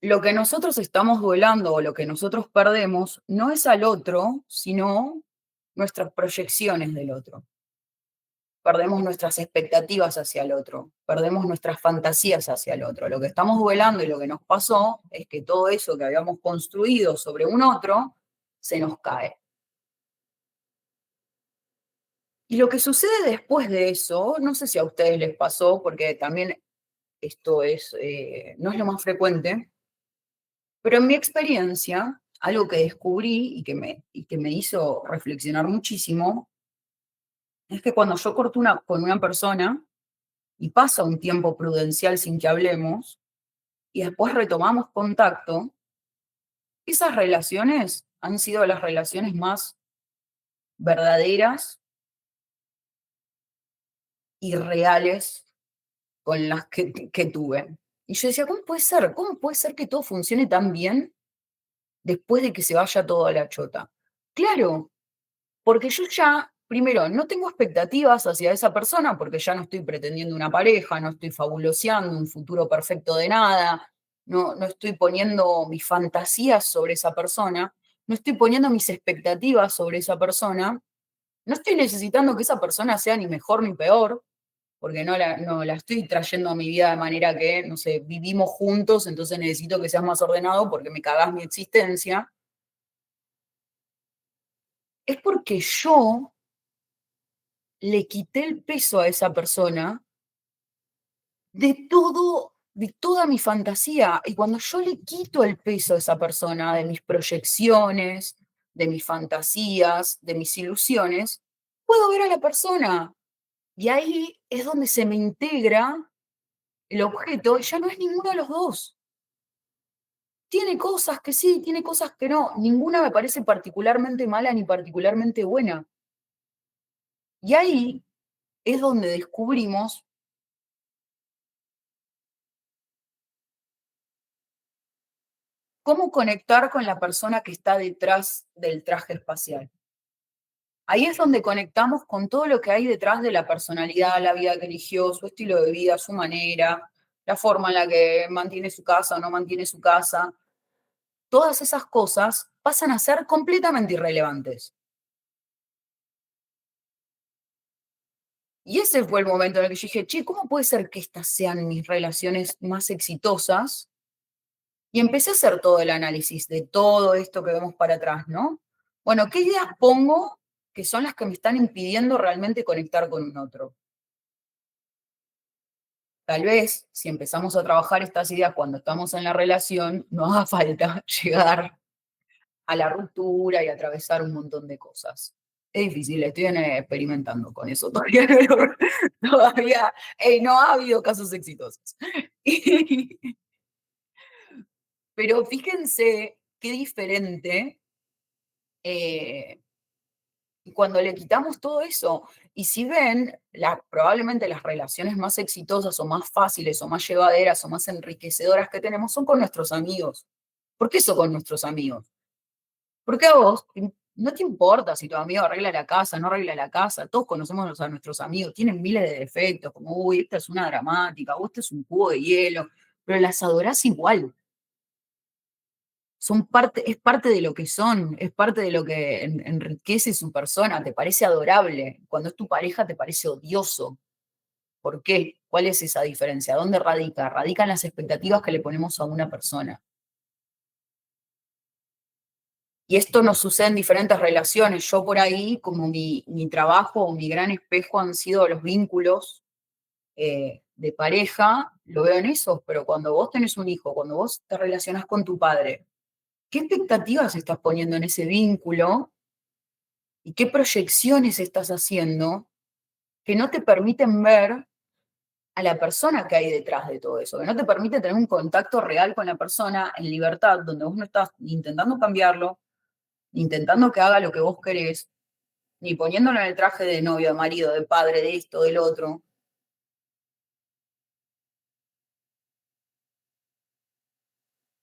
Speaker 1: lo que nosotros estamos duelando o lo que nosotros perdemos no es al otro, sino nuestras proyecciones del otro. Perdemos nuestras expectativas hacia el otro, perdemos nuestras fantasías hacia el otro. Lo que estamos duelando y lo que nos pasó es que todo eso que habíamos construido sobre un otro se nos cae. Y lo que sucede después de eso, no sé si a ustedes les pasó, porque también esto no es lo más frecuente, pero en mi experiencia, algo que descubrí y que me hizo reflexionar muchísimo, es que cuando yo corto con una persona y pasa un tiempo prudencial sin que hablemos, y después retomamos contacto, esas relaciones han sido las relaciones más verdaderas y reales con las que tuve. Y yo decía, ¿cómo puede ser? ¿Cómo puede ser que todo funcione tan bien después de que se vaya todo a la chota? Claro, porque yo ya, primero, no tengo expectativas hacia esa persona porque ya no estoy pretendiendo una pareja, no estoy fabuloseando un futuro perfecto de nada, no estoy poniendo mis fantasías sobre esa persona, no estoy poniendo mis expectativas sobre esa persona, no estoy necesitando que esa persona sea ni mejor ni peor, porque no la estoy trayendo a mi vida de manera que, no sé, vivimos juntos, entonces necesito que seas más ordenado porque me cagás mi existencia. Es porque yo le quité el peso a esa persona de toda mi fantasía. Y cuando yo le quito el peso a esa persona de mis proyecciones, de mis fantasías, de mis ilusiones, puedo ver a la persona. Y ahí es donde se me integra el objeto y ya no es ninguno de los dos. Tiene cosas que sí, tiene cosas que no. Ninguna me parece particularmente mala ni particularmente buena. Y ahí es donde descubrimos cómo conectar con la persona que está detrás del traje espacial. Ahí es donde conectamos con todo lo que hay detrás de la personalidad, la vida que eligió, su estilo de vida, su manera, la forma en la que mantiene su casa o no mantiene su casa. Todas esas cosas pasan a ser completamente irrelevantes. Y ese fue el momento en el que yo dije, che, ¿cómo puede ser que estas sean mis relaciones más exitosas? Y empecé a hacer todo el análisis de todo esto que vemos para atrás, ¿no? Bueno, ¿qué ideas pongo que son las que me están impidiendo realmente conectar con un otro? Tal vez, si empezamos a trabajar estas ideas cuando estamos en la relación, no haga falta llegar a la ruptura y atravesar un montón de cosas. Es difícil, estoy experimentando con eso todavía. Todavía no ha habido casos exitosos. Pero fíjense qué diferente eh, cuando le quitamos todo eso. Y si ven, probablemente las relaciones más exitosas o más fáciles o más llevaderas o más enriquecedoras que tenemos son con nuestros amigos. ¿Por qué son con nuestros amigos? Porque a vos no te importa si tu amigo arregla la casa, no arregla la casa. Todos conocemos a nuestros amigos, tienen miles de defectos, como, uy, esta es una dramática, o este es un cubo de hielo, pero las adorás igual. Es parte de lo que son, es parte de lo que enriquece su persona, te parece adorable. Cuando es tu pareja te parece odioso. ¿Por qué? ¿Cuál es esa diferencia? ¿Dónde radica? Radica en las expectativas que le ponemos a una persona. Y esto nos sucede en diferentes relaciones. Yo por ahí, como mi trabajo o mi gran espejo han sido los vínculos de pareja, lo veo en eso, pero cuando vos tenés un hijo, cuando vos te relacionás con tu padre, ¿qué expectativas estás poniendo en ese vínculo y qué proyecciones estás haciendo que no te permiten ver a la persona que hay detrás de todo eso, que no te permite tener un contacto real con la persona en libertad, donde vos no estás ni intentando cambiarlo, ni intentando que haga lo que vos querés, ni poniéndolo en el traje de novio, de marido, de padre, de esto, del otro?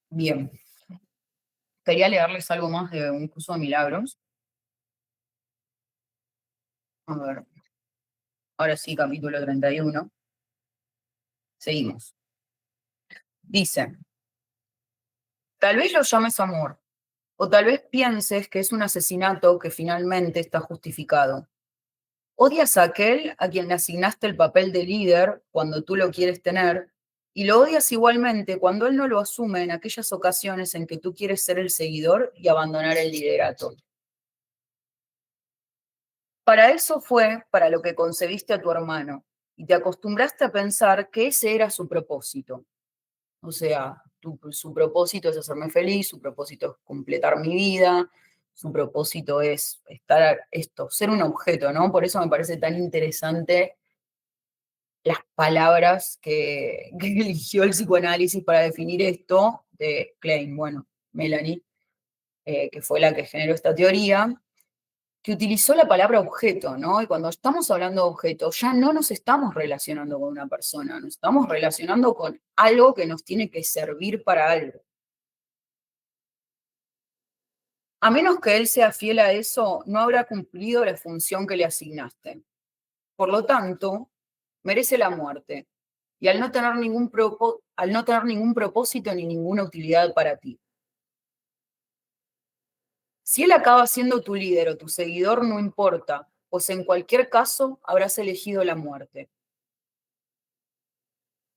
Speaker 1: Bien, quería leerles algo más de un curso de milagros. A ver, ahora sí, capítulo 31. Seguimos. Dice, tal vez lo llames amor, o tal vez pienses que es un asesinato que finalmente está justificado. Odias a aquel a quien le asignaste el papel de líder cuando tú lo quieres tener, y lo odias igualmente cuando él no lo asume en aquellas ocasiones en que tú quieres ser el seguidor y abandonar el liderato. Para eso fue para lo que concebiste a tu hermano, y te acostumbraste a pensar que ese era su propósito. O sea, su propósito es hacerme feliz, su propósito es completar mi vida, su propósito es estar esto, ser un objeto, ¿no? Por eso me parece tan interesante las palabras que eligió el psicoanálisis para definir esto de Klein, bueno, Melanie, que fue la que generó esta teoría, que utilizó la palabra objeto, ¿no? Y cuando estamos hablando de objeto, ya no nos estamos relacionando con una persona, nos estamos relacionando con algo que nos tiene que servir para algo. A menos que él sea fiel a eso, no habrá cumplido la función que le asignaste. Por lo tanto, merece la muerte. Y al no tener ningún propósito ni ninguna utilidad para ti. Si él acaba siendo tu líder o tu seguidor, no importa, pues en cualquier caso habrás elegido la muerte.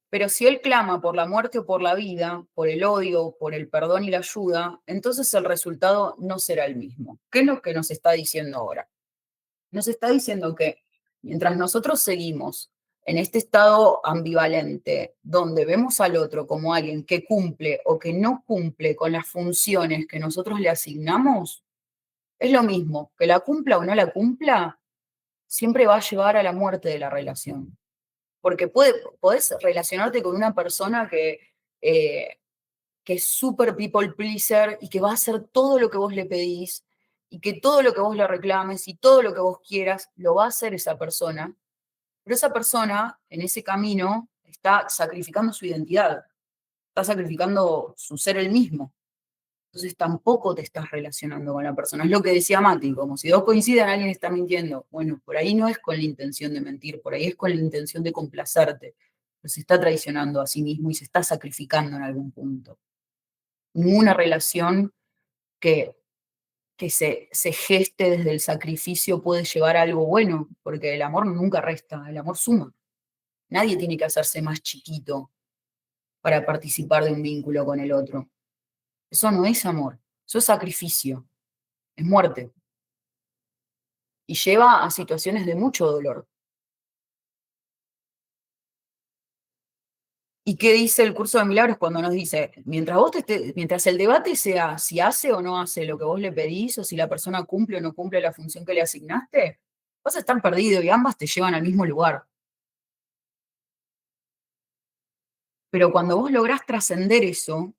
Speaker 1: Pero si él clama por la muerte o por la vida, por el odio, por el perdón y la ayuda, entonces el resultado no será el mismo. ¿Qué es lo que nos está diciendo ahora? Nos está diciendo que mientras nosotros seguimos en este estado ambivalente, donde vemos al otro como alguien que cumple o que no cumple con las funciones que nosotros le asignamos, es lo mismo, que la cumpla o no la cumpla, siempre va a llevar a la muerte de la relación. Porque podés relacionarte con una persona eh, que es súper people pleaser y que va a hacer todo lo que vos le pedís y que todo lo que vos le reclames y todo lo que vos quieras, lo va a hacer esa persona, pero esa persona en ese camino está sacrificando su identidad, está sacrificando su ser él mismo. Entonces tampoco te estás relacionando con la persona. Es lo que decía Mati, como si dos coinciden, alguien está mintiendo. Bueno, por ahí no es con la intención de mentir, por ahí es con la intención de complacerte. Pero se está traicionando a sí mismo y se está sacrificando en algún punto. Ninguna relación que, que se geste desde el sacrificio puede llevar a algo bueno, porque el amor nunca resta, el amor suma. Nadie tiene que hacerse más chiquito para participar de un vínculo con el otro. Eso no es amor, eso es sacrificio, es muerte y lleva a situaciones de mucho dolor. ¿Y qué dice el curso de milagros cuando nos dice, mientras el debate sea si hace o no hace lo que vos le pedís o si la persona cumple o no cumple la función que le asignaste, vas a estar perdido y ambas te llevan al mismo lugar? Pero cuando vos lográs trascender eso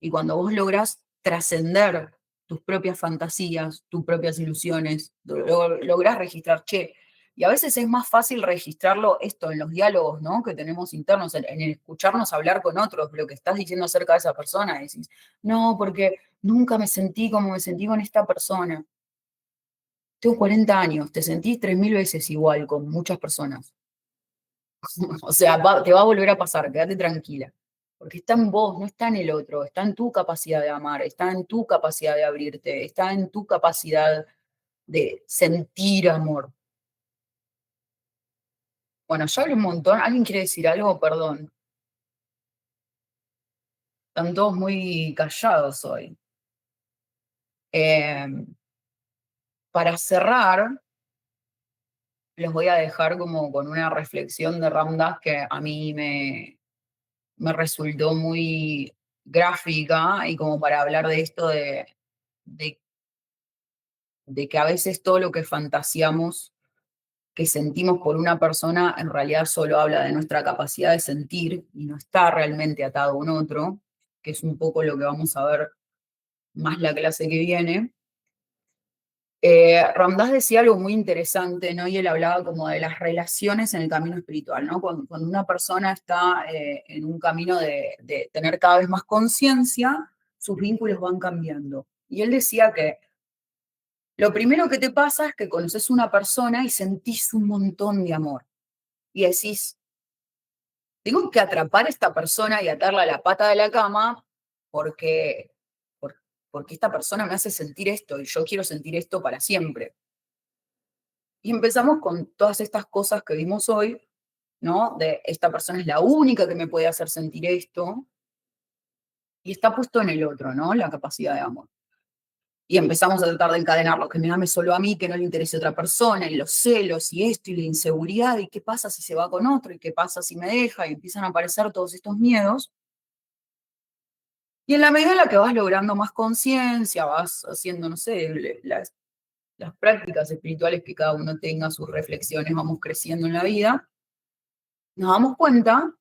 Speaker 1: y cuando vos lográs trascender tus propias fantasías, tus propias ilusiones, lográs registrar, che, y a veces es más fácil registrarlo esto en los diálogos, ¿no? Que tenemos internos, en el escucharnos hablar con otros, lo que estás diciendo acerca de esa persona, decís, no, porque nunca me sentí como me sentí con esta persona. Tengo 40 años, te sentís 3000 veces igual con muchas personas. O sea, te va a volver a pasar, quédate tranquila. Porque está en vos, no está en el otro, está en tu capacidad de amar, está en tu capacidad de abrirte, está en tu capacidad de sentir amor. Bueno, ya hablé un montón. ¿Alguien quiere decir algo? Perdón. Están todos muy callados hoy. Eh, para cerrar, los voy a dejar como con una reflexión de Ram Dass que a mí me resultó muy gráfica y como para hablar de esto de, de que a veces todo lo que fantaseamos, que sentimos por una persona, en realidad solo habla de nuestra capacidad de sentir y no está realmente atado a un otro, que es un poco lo que vamos a ver más la clase que viene. Ram Dass decía algo muy interesante, ¿no? Y él hablaba como de las relaciones en el camino espiritual, ¿no? Cuando una persona está en un camino de tener cada vez más conciencia, sus vínculos van cambiando. Y él decía que lo primero que te pasa es que conoces una persona y sentís un montón de amor. Y decís, tengo que atrapar a esta persona y atarla a la pata de la cama porque, por- porque esta persona me hace sentir esto y yo quiero sentir esto para siempre. Y empezamos con todas estas cosas que vimos hoy, ¿no? De esta persona es la única que me puede hacer sentir esto, y está puesto en el otro, ¿no? La capacidad de amor. Y empezamos a tratar de encadenarlo, que me ame solo a mí, que no le interese a otra persona, y los celos, y esto, y la inseguridad, y qué pasa si se va con otro, y qué pasa si me deja, y empiezan a aparecer todos estos miedos. Y en la medida en la que vas logrando más conciencia, vas haciendo, no sé, las prácticas espirituales que cada uno tenga, sus reflexiones, vamos creciendo en la vida, nos damos cuenta,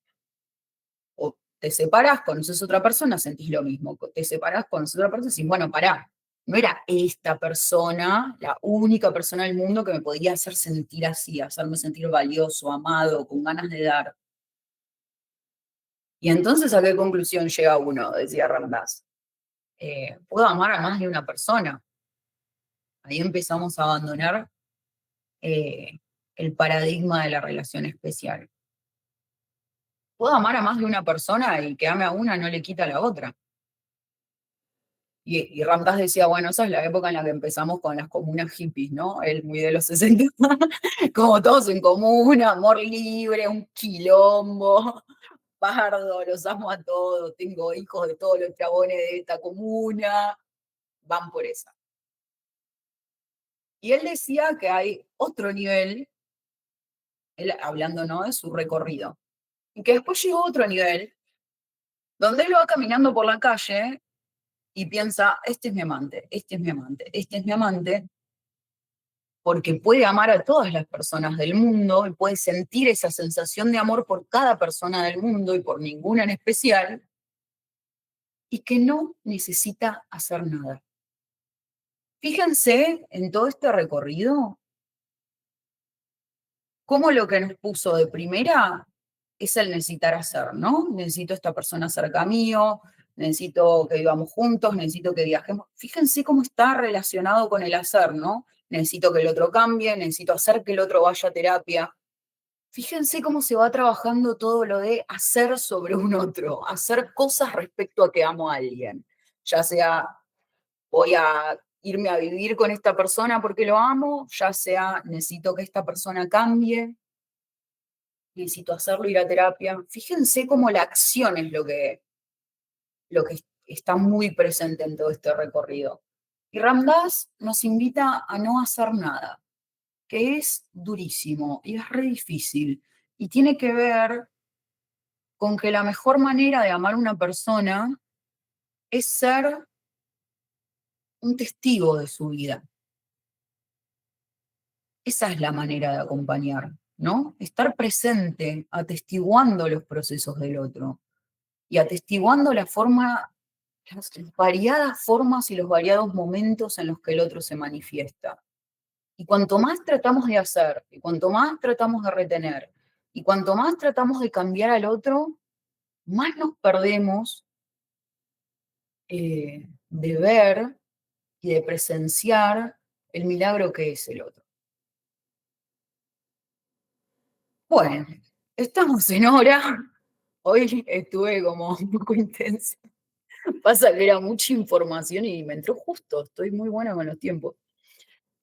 Speaker 1: o te separás, conoces a otra persona, sentís lo mismo, te separás, conoces a otra persona, y decís, bueno, pará, no era esta persona la única persona del mundo que me podía hacer sentir así, hacerme sentir valioso, amado, con ganas de dar. Y entonces, ¿a qué conclusión llega uno? Decía Ram Dass. Puedo amar a más de una persona. Ahí empezamos a abandonar eh, el paradigma de la relación especial. Puedo amar a más de una persona y que ame a una no le quita a la otra. Y Ram Dass decía, bueno, esa es la época en la que empezamos con las comunas hippies, ¿no? Él muy de los 60, como todos en comuna, amor libre, un quilombo, pardo, los amo a todos, tengo hijos de todos los chabones de esta comuna, van por esa. Y él decía que hay otro nivel, él hablando, ¿no? De su recorrido, y que después llegó otro nivel, donde él va caminando por la calle y piensa, este es mi amante, este es mi amante, este es mi amante, porque puede amar a todas las personas del mundo y puede sentir esa sensación de amor por cada persona del mundo y por ninguna en especial, y que no necesita hacer nada. Fíjense en todo este recorrido, cómo lo que nos puso de primera es el necesitar hacer, ¿no? Necesito a esta persona cerca mío, necesito que vivamos juntos, necesito que viajemos. Fíjense cómo está relacionado con el hacer, ¿no? Necesito que el otro cambie, necesito hacer que el otro vaya a terapia. Fíjense cómo se va trabajando todo lo de hacer sobre un otro, hacer cosas respecto a que amo a alguien. Ya sea voy a irme a vivir con esta persona porque lo amo, ya sea necesito que esta persona cambie, necesito hacerlo, ir a terapia. Fíjense cómo la acción es lo que está muy presente en todo este recorrido. Y Ram Dass nos invita a no hacer nada, que es durísimo y es re difícil. Y tiene que ver con que la mejor manera de amar a una persona es ser un testigo de su vida. Esa es la manera de acompañar, ¿no? Estar presente, atestiguando los procesos del otro y atestiguando las variadas formas y los variados momentos en los que el otro se manifiesta. Y cuanto más tratamos de hacer, y cuanto más tratamos de retener, y cuanto más tratamos de cambiar al otro, más nos perdemos de ver y de presenciar el milagro que es el otro. Bueno, estamos en hora. Hoy estuve como un poco intensa. Pasa que era mucha información y me entró justo. Estoy muy buena con los tiempos.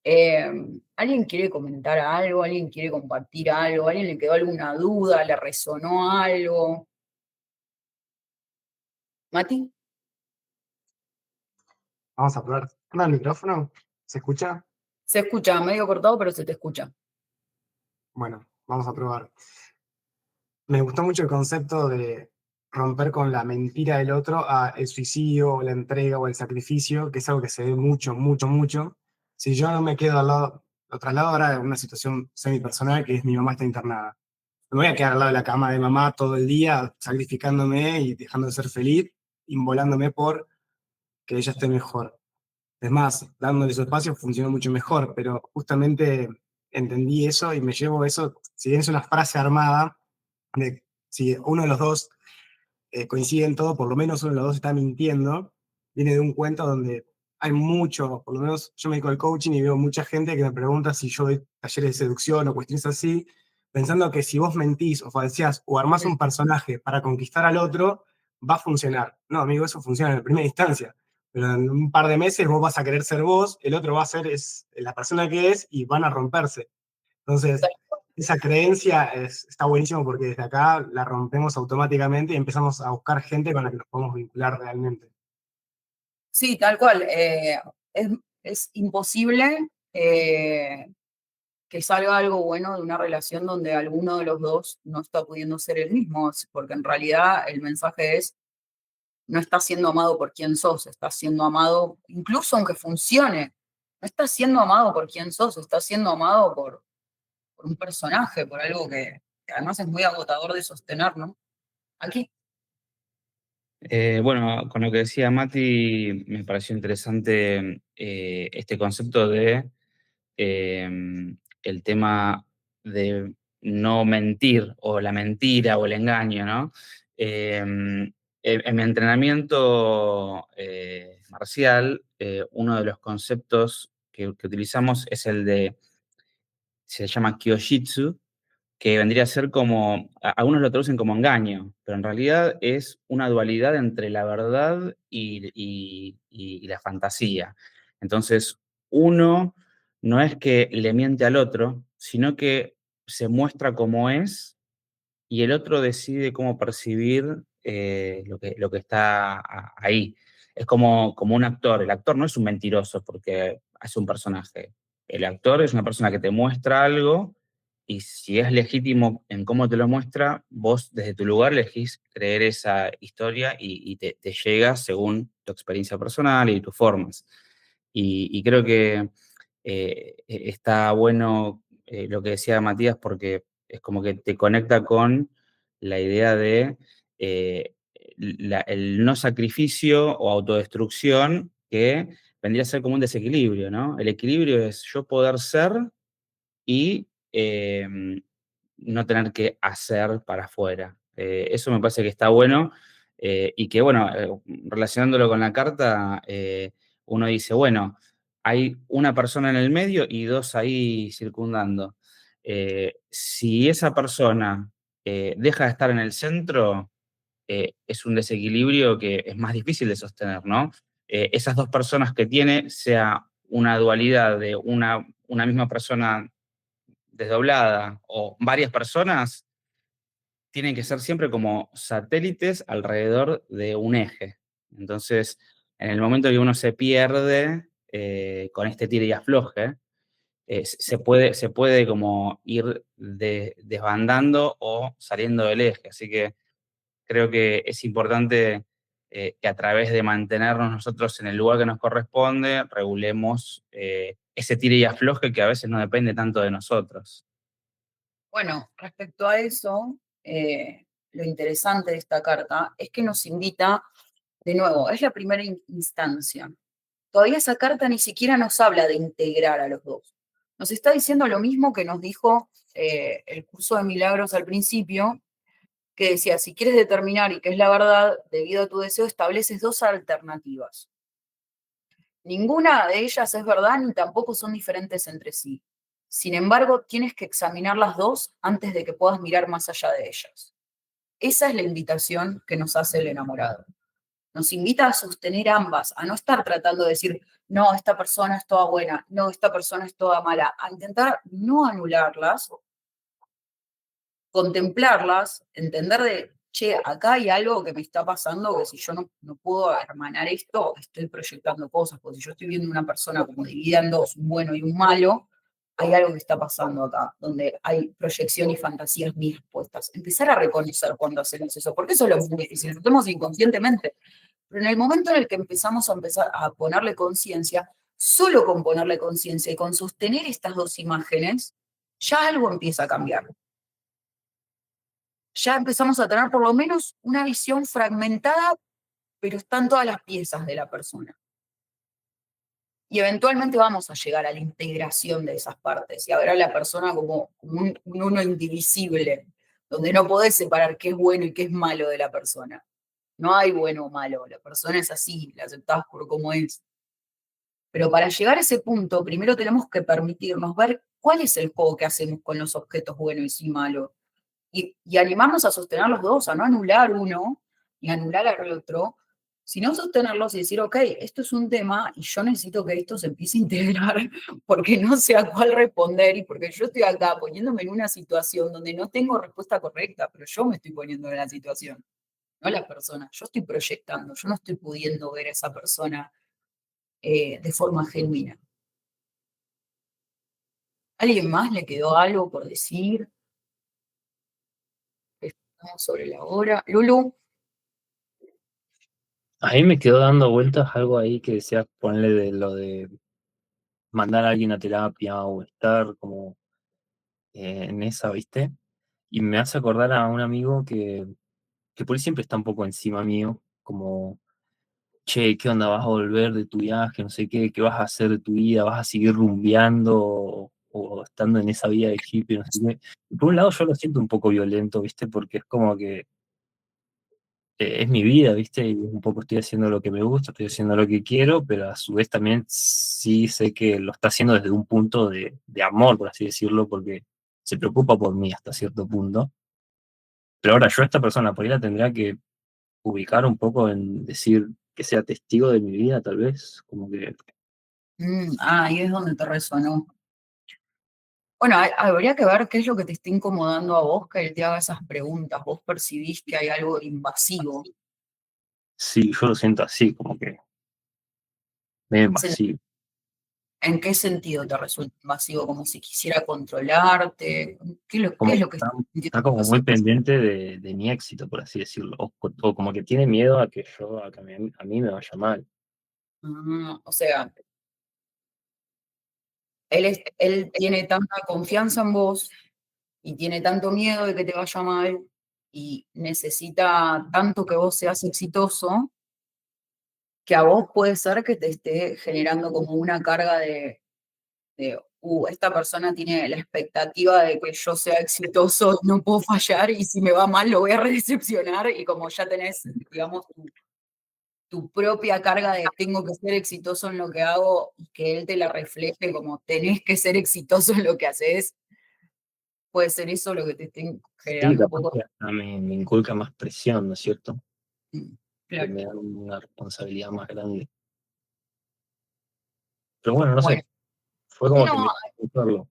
Speaker 1: Eh, ¿Alguien quiere comentar algo? ¿Alguien quiere compartir algo? ¿Alguien le quedó alguna duda? ¿Le resonó algo? ¿Mati?
Speaker 2: Vamos a probar. ¿Anda el micrófono? ¿Se escucha?
Speaker 1: Se escucha medio cortado, pero se te escucha.
Speaker 2: Bueno, vamos a probar. Me gustó mucho el concepto de romper con la mentira del otro a el suicidio o la entrega o el sacrificio, que es algo que se ve mucho, mucho, mucho. Si yo no me quedo al lado, lo traslado ahora a una situación semipersonal, que es mi mamá está internada. Me voy a quedar al lado de la cama de mamá todo el día, sacrificándome y dejando de ser feliz, inmolándome por que ella esté mejor. Es más, dándole su espacio funcionó mucho mejor, pero justamente entendí eso y me llevo eso, si bien es una frase armada, de si uno de los dos coincide en todo, por lo menos uno de los dos está mintiendo, viene de un cuento donde hay mucho, por lo menos yo me dedico al coaching y veo mucha gente que me pregunta si yo doy talleres de seducción o cuestiones así, pensando que si vos mentís o falseás o armás un personaje para conquistar al otro, va a funcionar. No, amigo, eso funciona en primera instancia. Pero en un par de meses vos vas a querer ser vos, el otro va a ser la persona que es y van a romperse. Entonces, esa creencia está buenísimo porque desde acá la rompemos automáticamente y empezamos a buscar gente con la que nos podemos vincular realmente.
Speaker 1: Sí, tal cual. Es, es imposible que salga algo bueno de una relación donde alguno de los dos no está pudiendo ser el mismo, porque en realidad el mensaje es, no estás siendo amado por quien sos, estás siendo amado, incluso aunque funcione, no estás siendo amado por quien sos, estás siendo amado por un personaje, por algo que además es muy agotador de sostener, ¿no? Aquí.
Speaker 3: Bueno, con lo que decía Mati, me pareció interesante este concepto de eh, el tema de no mentir o la mentira o el engaño, ¿no? En mi entrenamiento marcial, uno de los conceptos que utilizamos es el de, se llama Kyojitsu, que vendría a ser como, algunos lo traducen como engaño, pero en realidad es una dualidad entre la verdad y la fantasía. Entonces, uno no es que le miente al otro, sino que se muestra como es y el otro decide cómo percibir lo que está ahí. Es como un actor. El actor no es un mentiroso porque hace un personaje. El actor es una persona que te muestra algo y si es legítimo en cómo te lo muestra, vos desde tu lugar elegís creer esa historia y te llega según tu experiencia personal y tus formas. Y creo que está bueno lo que decía Matías porque es como que te conecta con la idea de el no sacrificio o autodestrucción que vendría a ser como un desequilibrio, ¿no? El equilibrio es yo poder ser y no tener que hacer para afuera. Eso me parece que está bueno y que, bueno, relacionándolo con la carta, uno dice, bueno, hay una persona en el medio y dos ahí circundando. Si esa persona deja de estar en el centro, es un desequilibrio que es más difícil de sostener, ¿no? Esas dos personas que tiene, sea una dualidad de una misma persona desdoblada o varias personas, tienen que ser siempre como satélites alrededor de un eje. Entonces, en el momento que uno se pierde con este tire y afloje, se puede como ir desbandando o saliendo del eje. Así que creo que es importante que a través de mantenernos nosotros en el lugar que nos corresponde, regulemos ese tire y afloje que a veces no depende tanto de nosotros.
Speaker 1: Bueno, respecto a eso, lo interesante de esta carta es que nos invita, de nuevo, es la primera instancia. Todavía esa carta ni siquiera nos habla de integrar a los dos. Nos está diciendo lo mismo que nos dijo el curso de milagros al principio, que decía, si quieres determinar y qué es la verdad, debido a tu deseo, estableces dos alternativas. Ninguna de ellas es verdad ni tampoco son diferentes entre sí. Sin embargo, tienes que examinar las dos antes de que puedas mirar más allá de ellas. Esa es la invitación que nos hace el enamorado. Nos invita a sostener ambas, a no estar tratando de decir, no, esta persona es toda buena, no, esta persona es toda mala, a intentar no anularlas, contemplarlas, entender de, che, acá hay algo que me está pasando, que si yo no puedo hermanar esto, estoy proyectando cosas, porque si yo estoy viendo una persona como dividida en dos, un bueno y un malo, hay algo que está pasando acá, donde hay proyección y fantasías mías puestas. Empezar a reconocer cuando hacemos eso, porque eso es lo muy difícil, lo hacemos inconscientemente. Pero en el momento en el que empezamos a empezar a ponerle conciencia, solo con ponerle conciencia y con sostener estas dos imágenes, ya algo empieza a cambiar. Ya empezamos a tener por lo menos una visión fragmentada, pero están todas las piezas de la persona. Y eventualmente vamos a llegar a la integración de esas partes y a ver a la persona como un uno indivisible, donde no podés separar qué es bueno y qué es malo de la persona. No hay bueno o malo, la persona es así, la aceptás por cómo es. Pero para llegar a ese punto, primero tenemos que permitirnos ver cuál es el juego que hacemos con los objetos buenos y malos. Y animarnos a sostener los dos, a no anular uno y anular al otro, sino sostenerlos y decir, ok, esto es un tema y yo necesito que esto se empiece a integrar porque no sé a cuál responder y porque yo estoy acá poniéndome en una situación donde no tengo respuesta correcta, pero yo me estoy poniendo en la situación, no la persona. Yo estoy proyectando, yo no estoy pudiendo ver a esa persona de forma genuina. ¿Alguien más le quedó algo por decir? Estamos sobre la hora. Lulu.
Speaker 4: A mí me quedó dando vueltas algo ahí que decía ponerle de lo de mandar a alguien a terapia o estar como en esa, ¿viste? Y me hace acordar a un amigo que por ahí siempre está un poco encima mío, como, che, ¿qué onda? ¿Vas a volver de tu viaje? No sé qué, ¿qué vas a hacer de tu vida? ¿Vas a seguir rumbeando o estando en esa vida de hippie? No sé qué. Y por un lado yo lo siento un poco violento, ¿viste? Porque es como que es mi vida, ¿viste? Y un poco estoy haciendo lo que me gusta, estoy haciendo lo que quiero, pero a su vez también sí sé que lo está haciendo desde un punto de amor, por así decirlo, porque se preocupa por mí hasta cierto punto. Pero ahora yo a esta persona por ahí la tendría que ubicar un poco en decir que sea testigo de mi vida, tal vez, como que
Speaker 1: Ahí es donde te resonó. Bueno, habría que ver qué es lo que te está incomodando a vos que él te haga esas preguntas. ¿Vos percibís que hay algo invasivo?
Speaker 4: sí, yo lo siento así, como que medio
Speaker 1: ¿Se-
Speaker 4: invasivo.
Speaker 1: ¿En qué sentido te resulta invasivo? ¿Como si quisiera controlarte? ¿Qué
Speaker 4: Como
Speaker 1: es
Speaker 4: que
Speaker 1: lo que está
Speaker 4: está
Speaker 1: sintiendo
Speaker 4: como muy
Speaker 1: invasivo?
Speaker 4: pendiente de mi éxito, por así decirlo, o como que tiene miedo a que a mí me vaya mal.
Speaker 1: O sea, él tiene tanta confianza en vos y tiene tanto miedo de que te vaya mal y necesita tanto que vos seas exitoso que a vos puede ser que te esté generando como una carga esta persona tiene la expectativa de que yo sea exitoso, no puedo fallar y si me va mal lo voy a redecepcionar y como ya tenés, digamos, tu propia carga de tengo que ser exitoso en lo que hago y que él te la refleje como tenés que ser exitoso en lo que haces, puede ser eso lo que te esté
Speaker 4: Sí,
Speaker 1: generando un
Speaker 4: capaz
Speaker 1: poco.
Speaker 4: que hasta me inculca más presión, ¿no es cierto?
Speaker 1: Mm,
Speaker 4: Que
Speaker 1: Claro.
Speaker 4: me da una responsabilidad más grande. Pero bueno, no
Speaker 1: Bueno,
Speaker 4: sé, fue como que
Speaker 1: no,
Speaker 4: me pensarlo.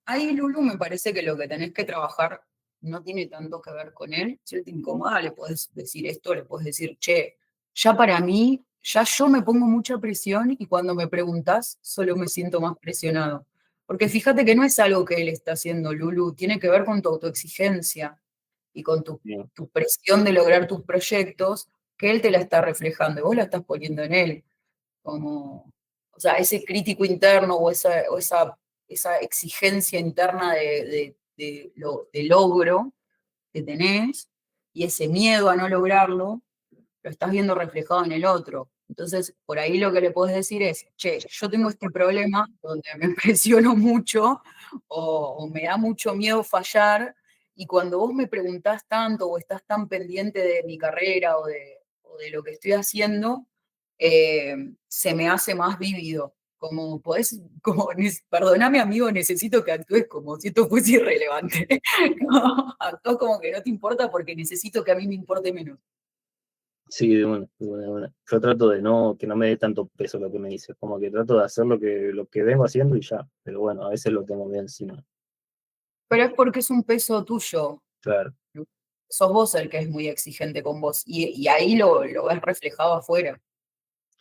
Speaker 1: ahí, Lulu, me parece que lo que tenés que trabajar no tiene tanto que ver con él. Si él te incomoda, le puedes decir esto, le puedes decir, che, ya para mí, ya yo me pongo mucha presión y cuando me preguntas, solo me siento más presionado. Porque fíjate que no es algo que él está haciendo, Lulu, tiene que ver con tu autoexigencia y con
Speaker 4: Bien.
Speaker 1: tu presión de lograr tus proyectos, que él te la está reflejando y vos la estás poniendo en él como, o sea, ese crítico interno esa exigencia interna de logro que tenés y ese miedo a no lograrlo, lo estás viendo reflejado en el otro. Entonces, por ahí lo que le puedes decir es, che, yo tengo este problema donde me presiono mucho o me da mucho miedo fallar, y cuando vos me preguntás tanto o estás tan pendiente de mi carrera o de lo que estoy haciendo, se me hace más vívido. Como podés, como, perdóname amigo, necesito que actúes como si esto fuese irrelevante. No, actúa como que no te importa porque necesito que a mí me importe menos.
Speaker 4: Sí, de una. Yo trato de que no me dé tanto peso lo que me dice, como que trato de hacer lo que vengo haciendo y ya. Pero bueno, a veces lo tengo bien encima.
Speaker 1: Pero es porque es un peso tuyo.
Speaker 4: Claro,
Speaker 1: Sos vos el que es muy exigente con vos. Y ahí lo ves reflejado afuera.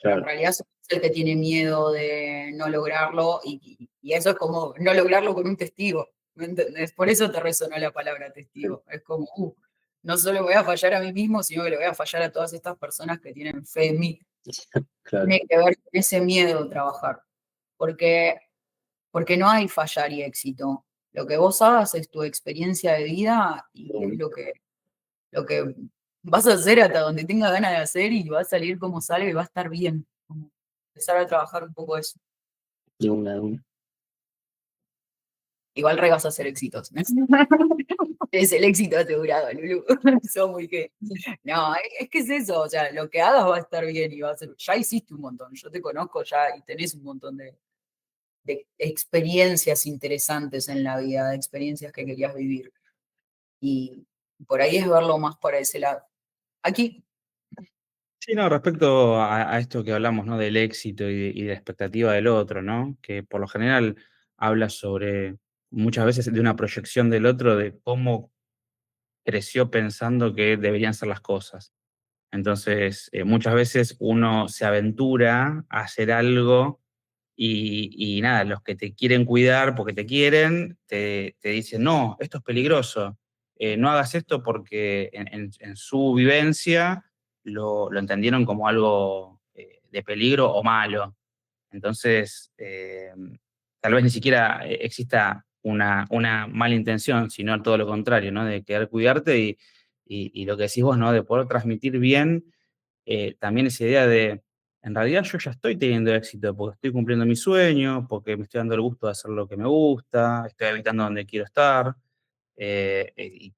Speaker 1: Pero en
Speaker 4: claro.
Speaker 1: realidad sos es el que tiene miedo de no lograrlo, y eso es como no lograrlo con un testigo, ¿me entendés? Por eso te resonó la palabra testigo. Es como, no solo voy a fallar a mí mismo, sino que le voy a fallar a todas estas personas que tienen fe en mí.
Speaker 4: Claro.
Speaker 1: Tiene que ver con ese miedo trabajar, porque, porque no hay fallar y éxito. Lo que vos hagas es tu experiencia de vida y es lo que vas a hacer hasta donde tenga ganas de hacer y va a salir como sale y va a estar bien. Como empezar a trabajar un poco eso.
Speaker 4: De una.
Speaker 1: Igual re vas a hacer éxitos. Es el éxito asegurado, Lulu. Sos muy que. No, es que es eso. O sea, lo que hagas va a estar bien y va a ser. Ya hiciste un montón. Yo te conozco ya y tenés un montón de experiencias interesantes en la vida, de experiencias que querías vivir. Y por ahí es verlo más por ese lado. Aquí,
Speaker 3: Sí, no, respecto a esto que hablamos, ¿no? Del éxito y de la expectativa del otro, ¿no? Que por lo general habla sobre, muchas veces, de una proyección del otro, de cómo creció pensando que deberían ser las cosas. Entonces, muchas veces uno se aventura a hacer algo y nada, los que te quieren cuidar porque te quieren, te dicen, no, esto es peligroso, no hagas esto porque en su vivencia lo entendieron como algo de peligro o malo. Entonces, tal vez ni siquiera exista una mala intención, sino todo lo contrario, ¿no? De querer cuidarte y lo que decís vos, ¿no? De poder transmitir bien también esa idea de, en realidad yo ya estoy teniendo éxito porque estoy cumpliendo mi sueño, porque me estoy dando el gusto de hacer lo que me gusta, estoy habitando donde quiero estar. Y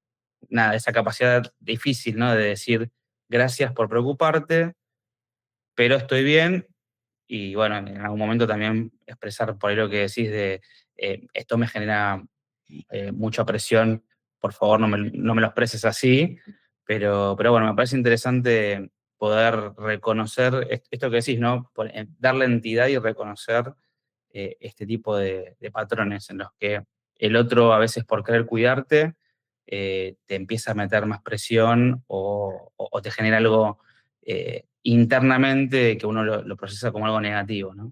Speaker 3: nada, esa capacidad difícil, ¿no? De decir, gracias por preocuparte, pero estoy bien. Y bueno, en algún momento también expresar por ahí lo que decís de, esto me genera mucha presión, por favor no me lo expreses así, pero bueno, me parece interesante poder reconocer esto que decís, ¿no? Darle entidad y reconocer este tipo de patrones en los que el otro, a veces por querer cuidarte, te empieza a meter más presión o te genera algo internamente que uno lo procesa como algo negativo, ¿no?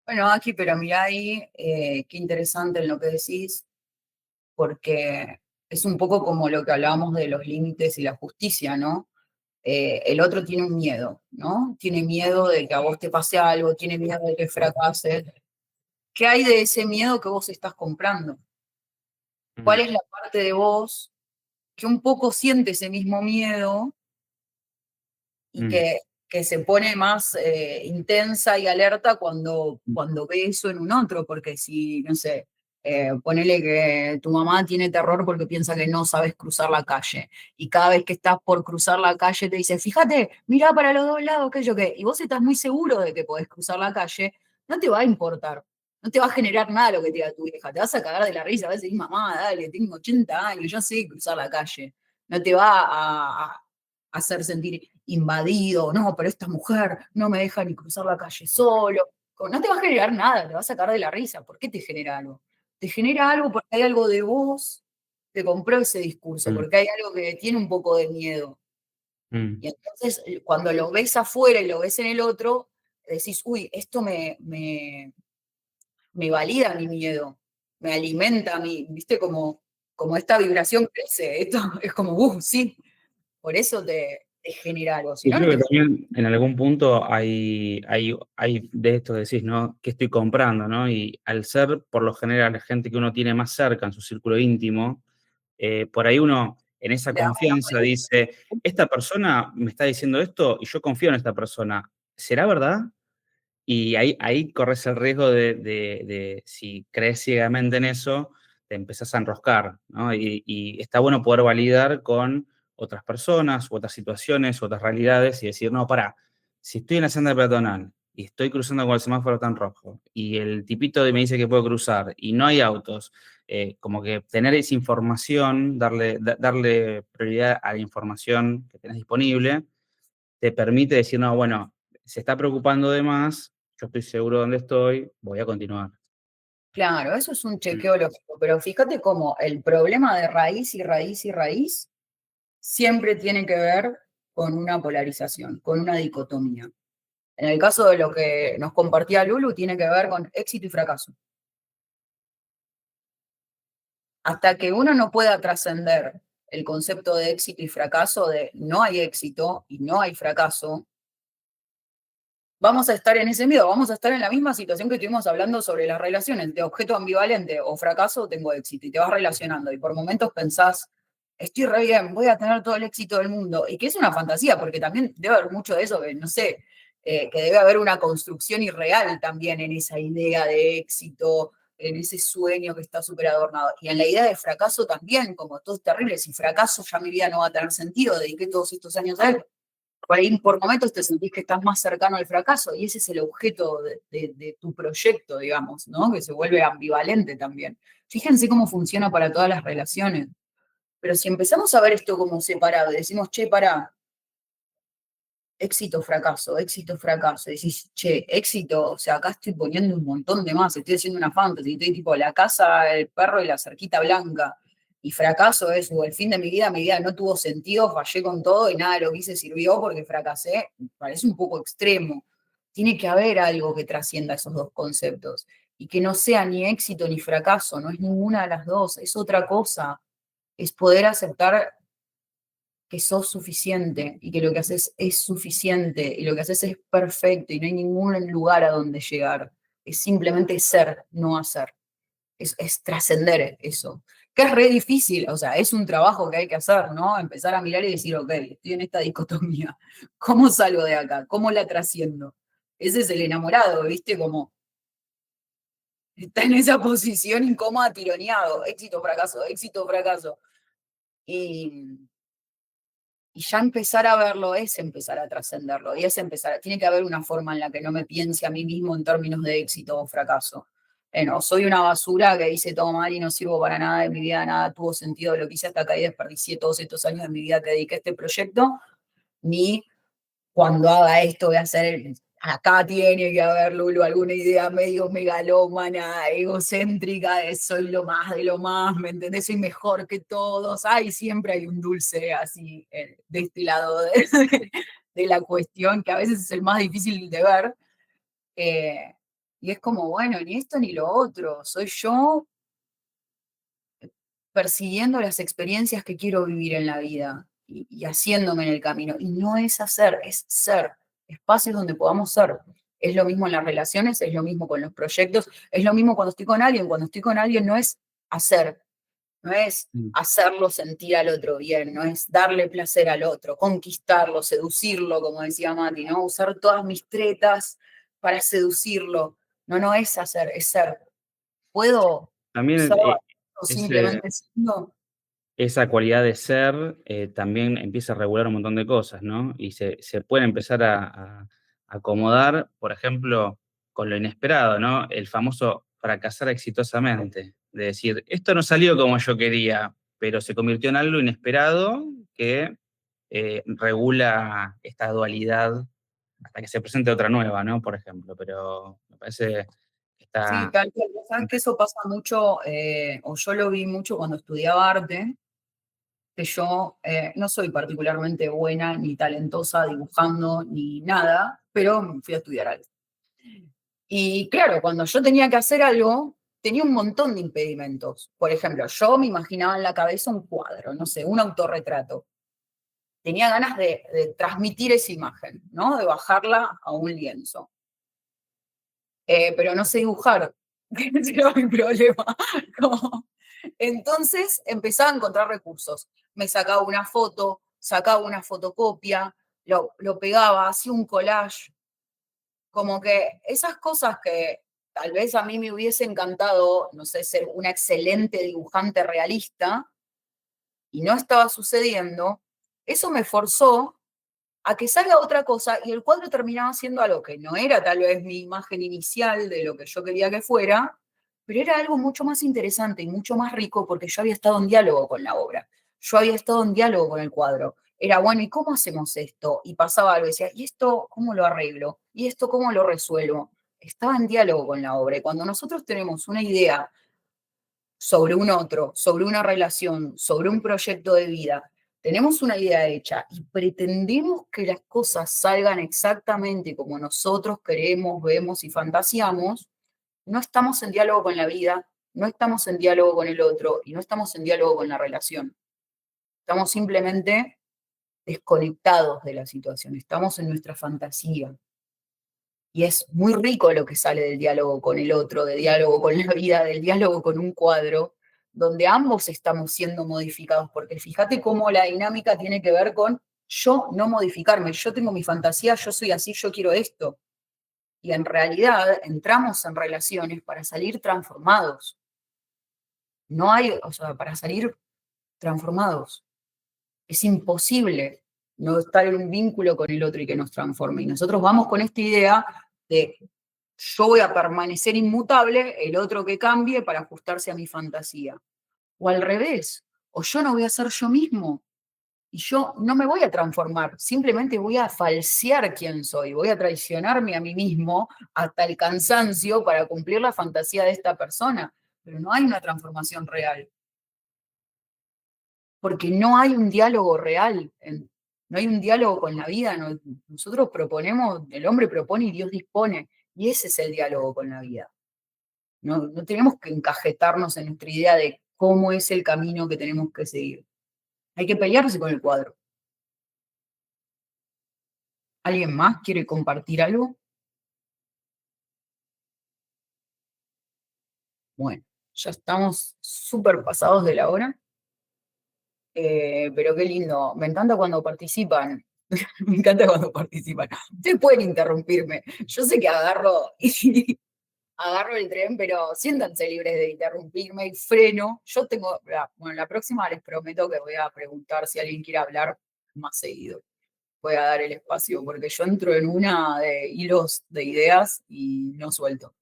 Speaker 1: bueno, aquí, pero mirá ahí, qué interesante en lo que decís, porque es un poco como lo que hablábamos de los límites y la justicia, ¿no? El otro tiene un miedo, ¿no? Tiene miedo de que a vos te pase algo, tiene miedo de que fracases. ¿Qué hay de ese miedo que vos estás comprando? ¿Cuál
Speaker 3: Mm,
Speaker 1: es la parte de vos que un poco siente ese mismo miedo y
Speaker 3: mm,
Speaker 1: que se pone más intensa y alerta cuando ve eso en un otro? Porque si, no sé, ponele que tu mamá tiene terror porque piensa que no sabes cruzar la calle, y cada vez que estás por cruzar la calle te dice, fíjate, mira para los dos lados, qué sé yo qué, y vos estás muy seguro de que podés cruzar la calle, no te va a importar. No te va a generar nada lo que te diga tu vieja, te vas a cagar de la risa, vas a decir, mamá, dale, tengo 80 años, yo sé cruzar la calle. No te va a hacer sentir invadido, no, pero esta mujer no me deja ni cruzar la calle solo. No te va a generar nada, te va a sacar de la risa. ¿Por qué te genera algo? Te genera algo porque hay algo de vos que compró ese discurso,
Speaker 3: mm,
Speaker 1: porque hay algo que tiene un poco de miedo.
Speaker 3: mm,
Speaker 1: Y entonces, cuando lo ves afuera y lo ves en el otro, decís, uy, esto me valida mi miedo, me alimenta mi, viste, como esta vibración crece, esto es como, sí, por eso te genera algo, si
Speaker 3: Y
Speaker 1: no, no
Speaker 3: creo
Speaker 1: te.
Speaker 3: que también en algún punto hay de esto que decís, ¿no? ¿Qué estoy comprando, no? Y al ser, por lo general, la gente que uno tiene más cerca en su círculo íntimo, por ahí uno, en esa
Speaker 1: Le da menos
Speaker 3: confianza, dice, esta persona me está diciendo esto y yo confío en esta persona. ¿Será verdad? Y ahí corres el riesgo de si crees ciegamente en eso, te empezás a enroscar, ¿no? Y está bueno poder validar con otras personas, u otras situaciones, u otras realidades y decir, no, pará, si estoy en la senda peatonal y estoy cruzando con el semáforo tan rojo y el tipito me dice que puedo cruzar y no hay autos, como que tener esa información, darle prioridad a la información que tenés disponible, te permite decir, no, bueno, se está preocupando de más, yo estoy seguro de dónde estoy, voy a continuar.
Speaker 1: Claro, eso es un
Speaker 3: Mm,
Speaker 1: chequeo lógico, pero fíjate cómo el problema de raíz y raíz y raíz siempre tiene que ver con una polarización, con una dicotomía. En el caso de lo que nos compartía Lulu, tiene que ver con éxito y fracaso. Hasta que uno no pueda trascender el concepto de éxito y fracaso, de no hay éxito y no hay fracaso, vamos a estar en ese miedo, vamos a estar en la misma situación que estuvimos hablando sobre las relaciones, de objeto ambivalente o fracaso, tengo éxito, y te vas relacionando, y por momentos pensás, estoy re bien, voy a tener todo el éxito del mundo, y que es una fantasía, porque también debe haber mucho de eso, que no sé, que debe haber una construcción irreal también en esa idea de éxito, en ese sueño que está súper adornado, y en la idea de fracaso también, como todo es terrible, si fracaso ya mi vida no va a tener sentido, dediqué todos estos años a él, por ahí por momentos te sentís que estás más cercano al fracaso y ese es el objeto de tu proyecto, digamos, ¿no? Que se vuelve ambivalente también. Fíjense cómo funciona para todas las relaciones. Pero si empezamos a ver esto como separado y decimos, che, pará, éxito, fracaso, y decís, che, éxito, o sea, acá estoy poniendo un montón de más, estoy haciendo una fantasy, estoy tipo la casa, el perro y la cerquita blanca. Y fracaso es, o el fin de mi vida no tuvo sentido, fallé con todo y nada de lo que hice sirvió porque fracasé, parece un poco extremo. Tiene que haber algo que trascienda esos dos conceptos y que no sea ni éxito ni fracaso, no es ninguna de las dos, es otra cosa, es poder aceptar que sos suficiente y que lo que haces es suficiente y lo que haces es perfecto y no hay ningún lugar a donde llegar. Es simplemente ser, no hacer. Es trascender eso. Que es re difícil, o sea, es un trabajo que hay que hacer, ¿no? Empezar a mirar y decir, ok, estoy en esta dicotomía. ¿Cómo salgo de acá? ¿Cómo la trasciendo? Ese es el enamorado, ¿viste? Como está en esa posición incómoda, tironeado. Éxito, fracaso, éxito, fracaso. Y Y ya empezar a verlo es empezar a trascenderlo, y es empezar, tiene que haber una forma en la que no me piense a mí mismo en términos de éxito o fracaso. No, soy una basura que hice todo mal y no sirvo para nada de mi vida, nada tuvo sentido de lo que hice hasta acá y desperdicié todos estos años de mi vida que dediqué a este proyecto, ni cuando haga esto voy a hacer, acá tiene que haber, Lulu, alguna idea medio megalómana, egocéntrica, de soy lo más de lo más, ¿me entendés? Soy mejor que todos, ay, siempre hay un dulce así, de este lado de la cuestión, que a veces es el más difícil de ver, y es como, bueno, ni esto ni lo otro, soy yo persiguiendo las experiencias que quiero vivir en la vida y haciéndome en el camino. Y no es hacer, es ser. Espacios donde podamos ser. Es lo mismo en las relaciones, es lo mismo con los proyectos, es lo mismo cuando estoy con alguien. Cuando estoy con alguien no es hacer, no es hacerlo sentir al otro bien, no es darle placer al otro, conquistarlo, seducirlo, como decía Mati, ¿no? Usar todas mis tretas para seducirlo. No, no es hacer, es ser. Puedo
Speaker 3: También
Speaker 1: ser o
Speaker 3: ese,
Speaker 1: simplemente siendo.
Speaker 3: esa cualidad de ser también empieza a regular un montón de cosas, ¿no? Y se puede empezar a acomodar, por ejemplo, con lo inesperado, ¿no? El famoso fracasar exitosamente. De decir, esto no salió como yo quería, pero se convirtió en algo inesperado que regula esta dualidad hasta que se presente otra nueva, ¿no? Por ejemplo, pero me parece que
Speaker 1: Sí,
Speaker 3: está...
Speaker 1: tal cual. Sabes que eso pasa mucho, o yo lo vi mucho cuando estudiaba arte, que yo no soy particularmente buena ni talentosa dibujando ni nada, pero fui a estudiar arte. Y claro, cuando yo tenía que hacer algo, tenía un montón de impedimentos. Por ejemplo, yo me imaginaba en la cabeza un cuadro, no sé, un autorretrato. Tenía ganas de transmitir esa imagen, ¿no? De bajarla a un lienzo. Pero no sé dibujar, ese era mi problema. Como- Entonces empezaba a encontrar recursos. Me sacaba una fotocopia, lo pegaba, hacía un collage, como que esas cosas que tal vez a mí me hubiese encantado, no sé, ser una excelente dibujante realista, y no estaba sucediendo, eso me forzó a que salga otra cosa y el cuadro terminaba siendo algo que no era tal vez mi imagen inicial de lo que yo quería que fuera, pero era algo mucho más interesante y mucho más rico porque yo había estado en diálogo con la obra, yo había estado en diálogo con el cuadro. Era, bueno, ¿y cómo hacemos esto? Y pasaba algo y decía, ¿y esto cómo lo arreglo? ¿Y esto cómo lo resuelvo? Estaba en diálogo con la obra y cuando nosotros tenemos una idea sobre un otro, sobre una relación, sobre un proyecto de vida, tenemos una idea hecha y pretendemos que las cosas salgan exactamente como nosotros queremos, vemos y fantaseamos, no estamos en diálogo con la vida, no estamos en diálogo con el otro y no estamos en diálogo con la relación. Estamos simplemente desconectados de la situación, estamos en nuestra fantasía. Y es muy rico lo que sale del diálogo con el otro, del diálogo con la vida, del diálogo con un cuadro, donde ambos estamos siendo modificados, porque fíjate cómo la dinámica tiene que ver con yo no modificarme, yo tengo mi fantasía, yo soy así, yo quiero esto. Y en realidad entramos en relaciones para salir transformados. No hay, o sea, para salir transformados. Es imposible no estar en un vínculo con el otro y que nos transforme. Y nosotros vamos con esta idea de yo voy a permanecer inmutable, el otro que cambie para ajustarse a mi fantasía. O al revés, o yo no voy a ser yo mismo y yo no me voy a transformar, simplemente voy a falsear quién soy, voy a traicionarme a mí mismo hasta el cansancio para cumplir la fantasía de esta persona, pero no hay una transformación real, porque no hay un diálogo real, no hay un diálogo con la vida, nosotros proponemos, el hombre propone y Dios dispone, y ese es el diálogo con la vida. No tenemos que encajetarnos en nuestra idea de cómo es el camino que tenemos que seguir. Hay que pelearse con el cuadro. ¿Alguien más quiere compartir algo? Bueno, ya estamos súper pasados de la hora, pero qué lindo. Me encanta cuando participan. Me encanta cuando participan. Ustedes pueden interrumpirme. Yo sé que agarro y agarro el tren, pero siéntanse libres de interrumpirme y freno. Yo tengo, bueno, la próxima les prometo que voy a preguntar si alguien quiere hablar más seguido. Voy a dar el espacio, porque yo entro en una de hilos de ideas y no suelto.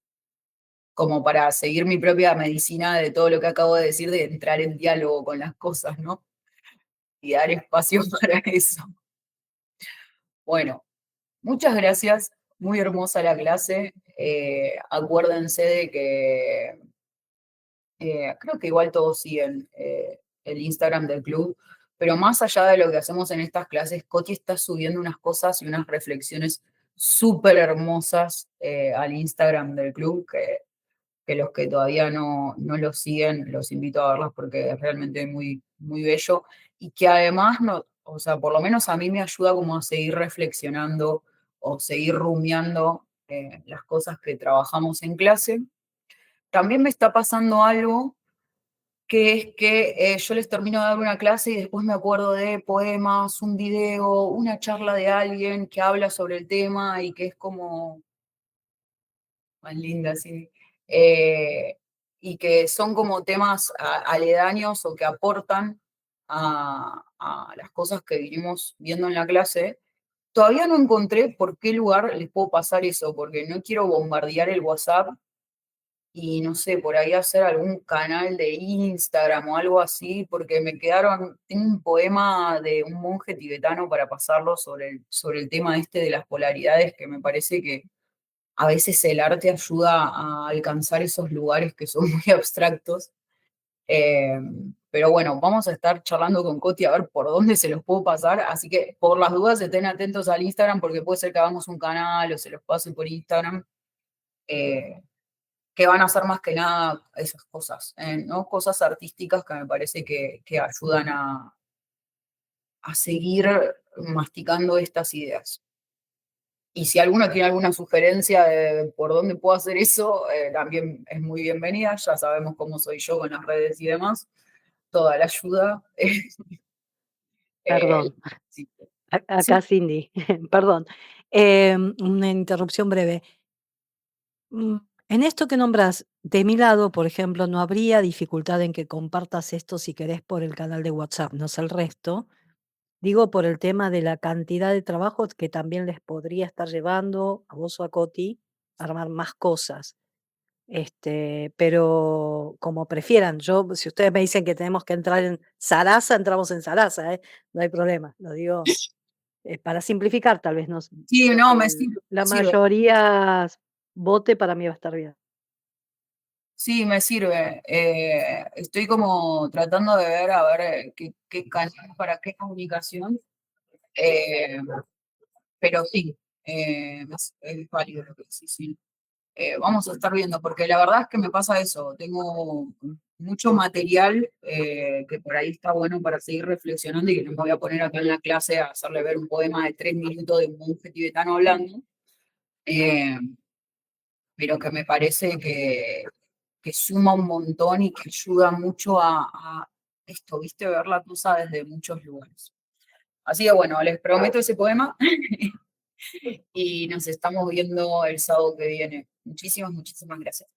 Speaker 1: Como para seguir mi propia medicina de todo lo que acabo de decir, de entrar en diálogo con las cosas, ¿no? Y dar espacio para eso. Bueno, muchas gracias. Muy hermosa la clase. Acuérdense de que creo que igual todos siguen el Instagram del club, pero más allá de lo que hacemos en estas clases, Coti está subiendo unas cosas y unas reflexiones súper hermosas al Instagram del club, que los que todavía no lo siguen, los invito a verlas porque es realmente muy, muy bello y que además, no, o sea, por lo menos a mí me ayuda como a seguir reflexionando o seguir rumiando las cosas que trabajamos en clase. También me está pasando algo que es que yo les termino de dar una clase y después me acuerdo de poemas, un video, una charla de alguien que habla sobre el tema y que es como más linda, sí. Y que son como temas aledaños o que aportan a las cosas que vinimos viendo en la clase. Todavía no encontré por qué lugar les puedo pasar eso, porque no quiero bombardear el WhatsApp y no sé, por ahí hacer algún canal de Instagram o algo así, porque me quedaron, tengo un poema de un monje tibetano para pasarlo sobre el tema este de las polaridades, que me parece que a veces el arte ayuda a alcanzar esos lugares que son muy abstractos. Eh, pero bueno, vamos a estar charlando con Coti a ver por dónde se los puedo pasar, así que por las dudas estén atentos al Instagram porque puede ser que hagamos un canal o se los pase por Instagram. Que van a ser más que nada esas cosas, ¿no? Cosas artísticas que me parece que ayudan a seguir masticando estas ideas. Y si alguno tiene alguna sugerencia de por dónde puedo hacer eso, también es muy bienvenida. Ya sabemos cómo soy yo con las redes y demás. Toda la ayuda.
Speaker 5: Perdón,
Speaker 1: Sí.
Speaker 5: acá Cindy, perdón. Una interrupción breve. En esto que nombras, de mi lado, por ejemplo, no habría dificultad en que compartas esto si querés por el canal de WhatsApp, no sé el resto. Digo por el tema de la cantidad de trabajos que también les podría estar llevando a vos o a Coti a armar más cosas. Pero como prefieran, yo, si ustedes me dicen que tenemos que entrar en Sarasa, entramos en Sarasa, ¿eh? No hay problema, lo digo para simplificar, tal vez, no sé,
Speaker 1: Sí,
Speaker 5: lo
Speaker 1: no,
Speaker 5: que
Speaker 1: me sirve,
Speaker 5: la
Speaker 1: me sirve.
Speaker 5: mayoría vote para mí va a estar bien.
Speaker 1: Sí, me sirve. Estoy como tratando de ver, a ver, qué canal para qué comunicación. eh, pero sí, es válido lo que decís, sí. Vamos a estar viendo, porque la verdad es que me pasa eso. Tengo mucho material que por ahí está bueno para seguir reflexionando y que no me voy a poner acá en la clase a hacerle ver un poema de 3 minutos de un monje tibetano hablando. eh, pero que me parece que suma un montón y que ayuda mucho a esto, ¿viste? Ver la cosa desde muchos lugares. Así que bueno, les prometo ese poema y nos estamos viendo el sábado que viene. Muchísimas, muchísimas gracias.